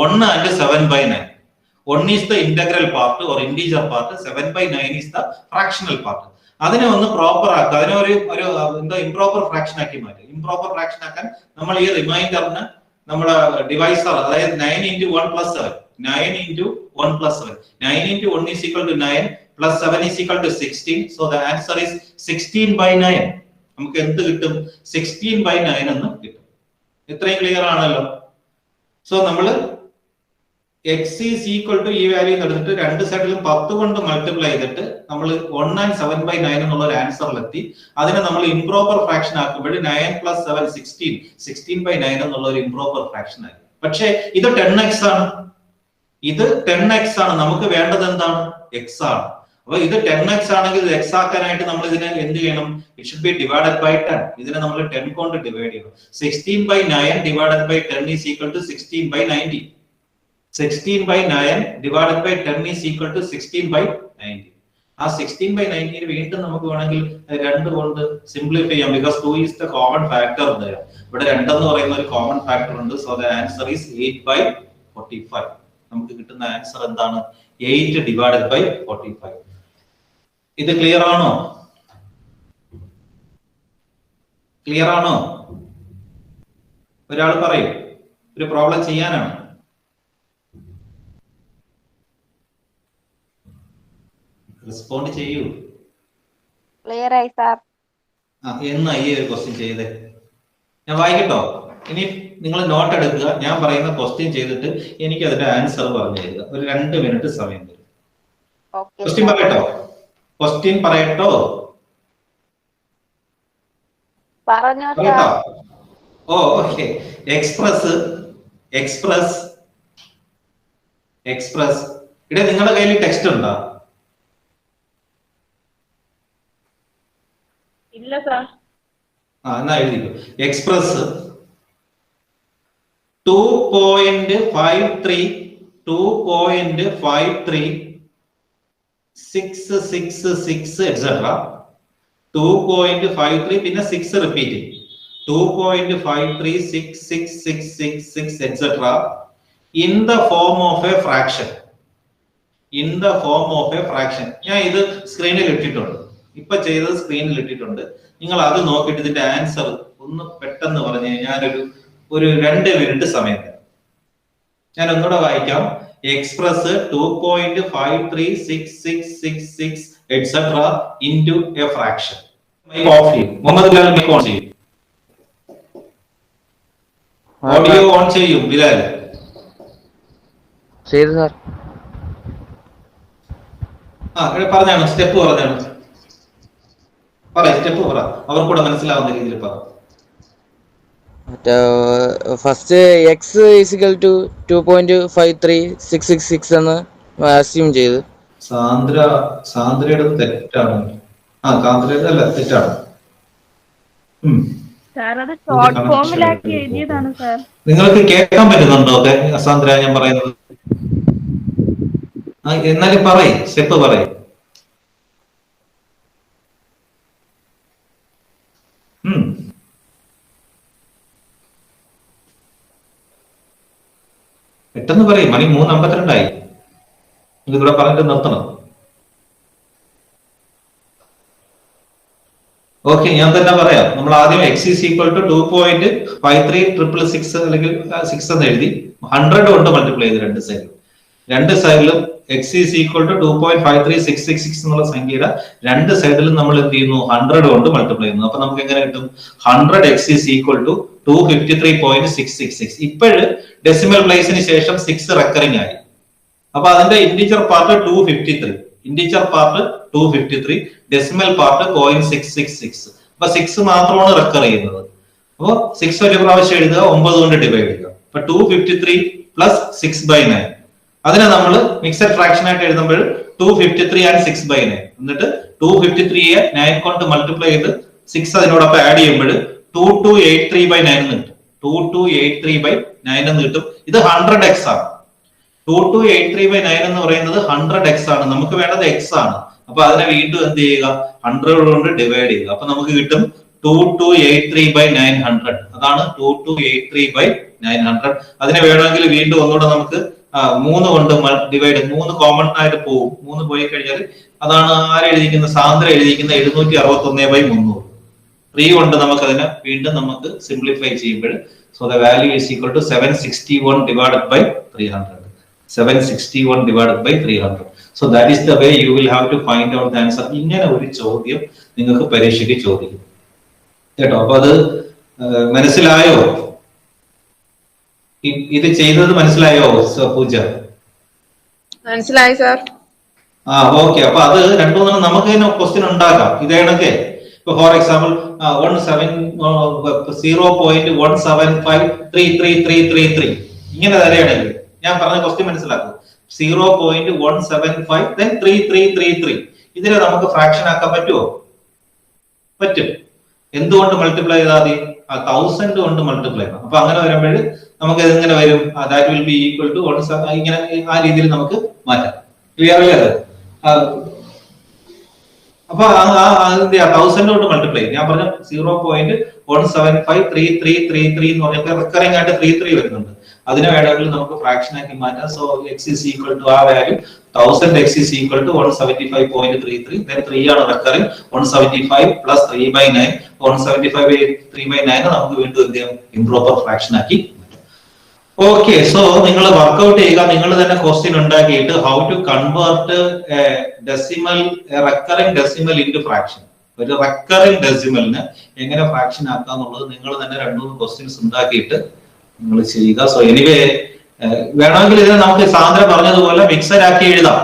1 and 7/9. 1 is the integral part or integer part, 7/9 is the fractional part. അതിനെ ഒന്ന് പ്രോപ്പർ ആക്കുക, അതിനെ ഒരു എന്താ ഇംപ്രോപ്പർ ഫ്രാക്ഷൻ ആക്കി മാറ്റുക. ഇംപ്രോപ്പർ ഫ്രാക്ഷൻ ആക്കാൻ നമ്മൾ ഈ റിമൈൻഡറിന് നമ്മുടെ ഡിവൈസർ, അതായത് 9 into 1 plus 7, 9 into 1 plus 7, 9 into 1 is equal to 9 plus 7 is equal to 16. So the answer is 16/9. നമുക്ക് എന്ത് കിട്ടും? 16/9 എന്ന് കിട്ടും. ഇത്രയും ക്ലിയർ ആണല്ലോ. സോ നമ്മള് x is equal to ഈ വാല്യൂ എടുത്തിട്ട് രണ്ട് സൈഡിലും 10 കൊണ്ട് മൾട്ടിപ്ലൈ ചെയ്തിട്ട് നമ്മൾ 1 and 7/9 എന്നുള്ള ഒരു ആൻസറിലെത്തി. അതിനെ നമ്മൾ ഇംപ്രോപ്പർ ഫ്രാക്ഷൻ ആക്കുമ്പോൾ 9 plus 7 16, 16/9 എന്നുള്ള ഒരു ഇംപ്രോപ്പർ ഫ്രാക്ഷൻ ആയി. പക്ഷേ ഇത് 10x ആണ്, ഇത് 10x ആണ്. നമുക്ക് വേണ്ടത് എന്താണ്? x ആണ്. അപ്പൊ ഇത് 10x ആണെങ്കിൽ ഇത് x ആക്കാനായിട്ട് നമ്മൾ ഇതിനെ എന്ത് ചെയ്യണം? It should be divided by 10. ഇതിനെ നമ്മൾ 10 കൊണ്ട് ഡിവൈഡ് ചെയ്യണം. 16/9 divided by 10 is equal to 16/90. 16/9 divided by 10 is equal to 16/90. ആ 16/90 വീണ്ടും നമുക്ക് വേണമെങ്കിൽ 2 കൊണ്ട് സിംപ്ലിഫൈ ചെയ്യാം, because 2 is the common factor there. ഇവിടെ 2 എന്ന് പറയുന്ന ഒരു കോമൺ ഫാക്ടർ ഉണ്ട്. So the answer is 8/45. നമുക്ക് കിട്ടുന്ന ആൻസർ എന്താണ്? 8 divided by 45. ഇത് ക്ലിയർ ആണോ? ക്ലിയർ ആണോ? ഒരാൾ പറയും, ഒരു പ്രോബ്ലം ചെയ്യാനാണ്. റെസ്പോണ്ട് ചെയ്യൂ. ക്ലിയർ ആയി സാർ. എന്നാ ഈ ഒരു ക്വസ്റ്റ്യൻ ചെയ്തേ? ഞാൻ വായിക്കട്ടോ? ഇനി നിങ്ങൾ നോട്ട് എടുക്കുക. ഞാൻ പറയുന്ന ക്വസ്റ്റ്യൻ ചെയ്തിട്ട് എനിക്ക് അതിന്റെ ആൻസർ പറഞ്ഞു തരിക. ഒരു 2 മിനിറ്റ് സമയം തരും. ക്വസ്റ്റ്യൻ പറയട്ടോ? ക്വസ്റ്റ്യൻ പറയട്ടോ? പറയട്ടോ? ഓ ഓക്കെ. എക്സ്പ്രസ് ഇവിടെ നിങ്ങളുടെ കയ്യിൽ ടെക്സ്റ്റ് ഉണ്ടോ? ഇല്ല സാർ. എന്നാ എഴുതിക്കോ. എക്സ്പ്രസ് 2.53 എക്സെട്ര 2.53 പിന്നെ 6 repeating 2.536666 etcetera in the form of A fraction. ഞാൻ ഇത് സ്ക്രീനിൽ ഇട്ടിട്ടുണ്ട്, ഇപ്പൊ ചെയ്തത് സ്ക്രീനിൽ ഇട്ടിട്ടുണ്ട്. നിങ്ങൾ അത് നോക്കിയിട്ട് ഇതിന്റെ ആൻസർ ഒന്ന് പെട്ടെന്ന് പറഞ്ഞു. ഞാനൊരു 2 മിനിറ്റ് സമയം തരാം. ഞാൻ ഒന്നുകൂടെ വായിക്കാം. Express 2.536666 etcetera into a fraction. Muhammad Bilal mike on ചെയ്യും. ഓഡിയോ ഓൺ ചെയ്യും ബിലാൽ. ചെയ്തു സാർ. പറഞ്ഞാണ് സ്റ്റെപ്പ് പറഞ്ഞാണ്. സ്റ്റെപ്പ് പറ, അവർക്കൂടെ മനസ്സിലാവുന്ന രീതിയിൽ പറ. ഫസ്റ്റ് എക്സ് ഈസിക്കൽ ടു 2.53666 എന്ന് അസ്യൂം ചെയ്ത്. സാന്ദ്രയുടെ തെറ്റാണ്. സാന്ദ്രയുടെ അല്ല, തെറ്റാണ്. നിങ്ങൾക്ക് കേൾക്കാൻ പറ്റുന്നുണ്ടോ സാന്ദ്ര ഞാൻ പറയുന്നത്? എന്നാലും പറയ്, സ്റ്റെപ്പ് പറയ്. പെട്ടെന്ന് പറയും. മണി 3:52 ഇതിവിടെ പറഞ്ഞിട്ട് നിർത്തണം. ഓക്കെ, ഞാൻ തന്നെ പറയാം. നമ്മൾ ആദ്യം എക്സ് ഈസ് ഈക്വൽ ടു 2.5366 അല്ലെങ്കിൽ 6 എന്ന് എഴുതി 100 കൊണ്ട് മൾട്ടിപ്ലൈ ചെയ്ത് രണ്ട് സൈഡിലും എക്സ് ഈസ് ഈക്വൽ ടു 2.53666 എന്നുള്ള സംഖ്യയുടെ രണ്ട് സൈഡിലും നമ്മൾ എന്ത് ചെയ്യുന്നു? 100 കൊണ്ട് മൾട്ടിപ്ലൈ ചെയ്യുന്നു. അപ്പൊ നമുക്ക് എങ്ങനെ കിട്ടും? 100x is equal to 253.666. ഇപ്പോഴ് ഡെസിമൽ പ്ലേസിന് ശേഷം 6 റെക്കറിംഗ് ആയി. അപ്പൊ അതിന്റെ ഇന്റിജർ പാർട്ട് 253, ഡെസിമൽ പാർട്ട് 0.666. അപ്പൊ 6 മാത്രമാണ് റെക്കർ ചെയ്യുന്നത്. അപ്പൊ 6 ഒരു പ്രാവശ്യം എഴുതുക, 9 കൊണ്ട് ഡിവൈഡ് ചെയ്യുക. അപ്പൊ 253 പ്ലസ് 6/9. അതിനെ നമ്മൾ മിക്സഡ് ഫ്രാക്ഷൻ ആയിട്ട് എഴുതുമ്പോൾ 253 and 6/9. എന്നിട്ട് 253യെ 9 കൊണ്ട് മൾട്ടിപ്ലൈ ചെയ്ത് 6 അതിനോടൊപ്പം ആഡ് ചെയ്യുമ്പോൾ 2283/9 എന്ന് കിട്ടും. 2283/9 എന്ന് കിട്ടും. ഇത് 100x ആണ്. 2283/9 എന്ന് പറയുന്നത് 100x ആണ്. നമുക്ക് വേണ്ടത് x ആണ്. അപ്പൊ അതിനെ വീണ്ടും എന്ത് ചെയ്യുക, 100 കൊണ്ട് ഡിവൈഡ് ചെയ്യുക. അപ്പൊ നമുക്ക് കിട്ടും 2283/900. അതാണ് 2283/900. അതിനെ വേണമെങ്കിൽ വീണ്ടും ഒന്നുകൂടെ നമുക്ക് 3 കൊണ്ട് ഡിവൈഡ്, 3 കോമൺ ആയിട്ട് പോകും. 3 പോയി കഴിഞ്ഞാൽ അതാണ് ആരെഴുതിക്കുന്ന, സാന്ദ്ര എഴുതിക്കുന്ന 761/300. 3 കൊണ്ട് നമുക്ക് അതിനെ വീണ്ടും നമുക്ക് സിംപ്ലിഫൈ ചെയ്യുമ്പോൾ so the value is equal to 761/300. 761/300. So that is the way you will have to find out the answer. ഇങ്ങനെ ഒരു ചോദ്യം നിങ്ങൾക്ക് പരീക്ഷയ്ക്ക് ചോദിക്കും കേട്ടോ. അപ്പൊ അത് മനസ്സിലായോ? ഇത് ചെയ്തത് മനസ്സിലായോ പൂജ? മനസ്സിലായി സാർ. ഓക്കെ. അപ്പൊ അത് രണ്ടു മൂന്നെണ്ണം നമുക്ക് തന്നെ ക്വസ്റ്റ്യൻ ഉണ്ടാക്കാം ഇതേണൊക്കെ. ഇപ്പൊ ഫോർ എക്സാമ്പിൾ 0.175333333 ഇങ്ങനെ തരയാണെങ്കിൽ ഞാൻ പറഞ്ഞ ക്വസ്റ്റ്യൻ മനസ്സിലാക്കും. 0.175 then 3333 ഇതിനെ നമുക്ക് ഫ്രാക്ഷൻ ആക്കാൻ പറ്റുമോ? പറ്റും. എന്തുകൊണ്ട് മൾട്ടിപ്ലൈ ചെയ്താൽ മതി? 1000 കൊണ്ട് മൾട്ടിപ്ലൈ ചെയ്യണം. അപ്പൊ അങ്ങനെ വരുമ്പോൾ നമുക്ക് ഇതെങ്ങനെ വരും? That will be equal to 1 ഇങ്ങനെ ആ രീതിയിൽ നമുക്ക് മാറ്റാം. ക്ലിയർ അല്ലേ അത്? അപ്പൊ 1000 കൊണ്ട് മൾട്ടിപ്ലൈ ചെയ്യും. ഞാൻ പറഞ്ഞ 0.1753333 എന്ന് പറഞ്ഞാൽ റിക്കറിംഗ് ആയിട്ട് 33 വരുന്നുണ്ട്. അതിനെ വേണമെങ്കിൽ നമുക്ക് ഫ്രാക്ഷൻ ആക്കി മാറ്റാം. So X is equal to ആ value 1000 x is equal to 175.33. then 3 ആണ് റിക്കറിംഗ്. 175 പ്ലസ് 3/9. 175/3/9 നമുക്ക് വീണ്ടും എന്ത് ചെയ്യാം? ഇംപ്രോപ്പർ ഫ്രാക്ഷൻ ആക്കി. ഓക്കെ. സോ നിങ്ങൾ വർക്ക്ഔട്ട് ചെയ്യുക. നിങ്ങൾ തന്നെ ക്വസ്റ്റ്യൻ ഉണ്ടാക്കിയിട്ട് how to convert decimal, recurring decimal into fraction. ഒരു റെക്കറിംഗ് ഡെസിമലിന് എങ്ങനെ ഫ്രാക്ഷൻ ആക്കാം എന്നുള്ളത് നിങ്ങൾ തന്നെ 2-3 ക്വസ്റ്റ്യൻസ് ഉണ്ടാക്കിയിട്ട് നിങ്ങൾ ചെയ്യുക. സോ എനിവേ വേണമെങ്കിൽ ഇതിനെ നമുക്ക് സാന്ദ്ര പറഞ്ഞതുപോലെ മിക്സഡ് ആക്കി എഴുതാം.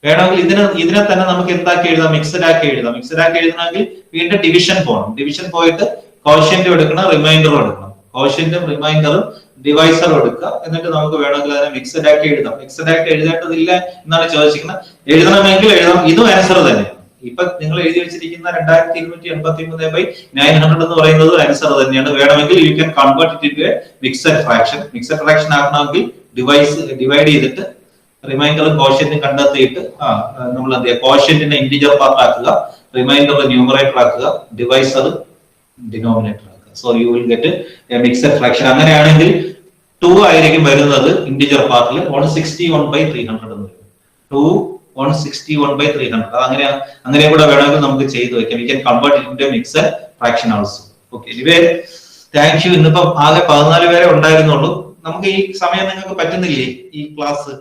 വേണമെങ്കിൽ ഇതിനെ തന്നെ നമുക്ക് എന്താക്കി എഴുതാം? മിക്സഡ് ആക്കി എഴുതാം. മിക്സഡ് ആക്കി എഴുതണമെങ്കിൽ വീണ്ടും ഡിവിഷൻ പോകണം. ഡിവിഷൻ പോയിട്ട് കോഷ്യന്റും എടുക്കണം, റിമൈൻഡറും എടുക്കണം. കോഷ്യന്റും റിമൈൻഡറും ഡിവൈസറും എടുക്കുക. എന്നിട്ട് നമുക്ക് വേണമെങ്കിൽ അതിനെ മിക്സഡ് ആക്കി എഴുതാം. മിക്സഡ് ആക്കി എഴുതേണ്ടതില്ല എന്നാണ് ചോദിച്ചിരിക്കുന്നത്. എഴുതണമെങ്കിൽ എഴുതാം. ഇതും ആൻസർ തന്നെ. ഇപ്പൊ നിങ്ങൾ എഴുതി വെച്ചിരിക്കുന്ന 2283/900 എന്ന് പറയുന്നത് ആൻസർ തന്നെയാണ്. വേണമെങ്കിൽ you can convert it into a mixed fraction. Mixed fraction ആക്കണമെങ്കിൽ ഡിവൈഡ് ചെയ്തിട്ട് റിമൈൻഡറും കോഷ്യന്റും കണ്ടെത്തിയിട്ട് നമ്മൾ എന്ത് ചെയ്യുക? കോഷ്യന്റിനെ ഇന്റിജർ പാർട്ട് ആക്കുക, റിമൈൻഡർ ന്യൂമറേറ്റർ ആക്കുക, ഡിവൈസർ ഡിനോമിനേറ്റർ ആക്കുക. So you will get a mixed fraction. അങ്ങനെയാണെങ്കിൽ 2 ആയിരിക്കും വരുന്നത് ഇന്റിജർ പാർട്ടിൽ. 161/300 എന്ന് വരും. 161/300. അങ്ങനെ കൂടെ വേണമെങ്കിൽ നമുക്ക് ചെയ്തു വെക്കാം. We can convert it into mixed fraction also. Okay. Anyway thank you. ഇന്നിപ്പം ആകെ 14 പേരെ ഉണ്ടായിരുന്നുള്ളൂ. നമുക്ക് ഈ സമയം നിങ്ങൾക്ക് പറ്റുന്നില്ലേ ഈ ക്ലാസ്?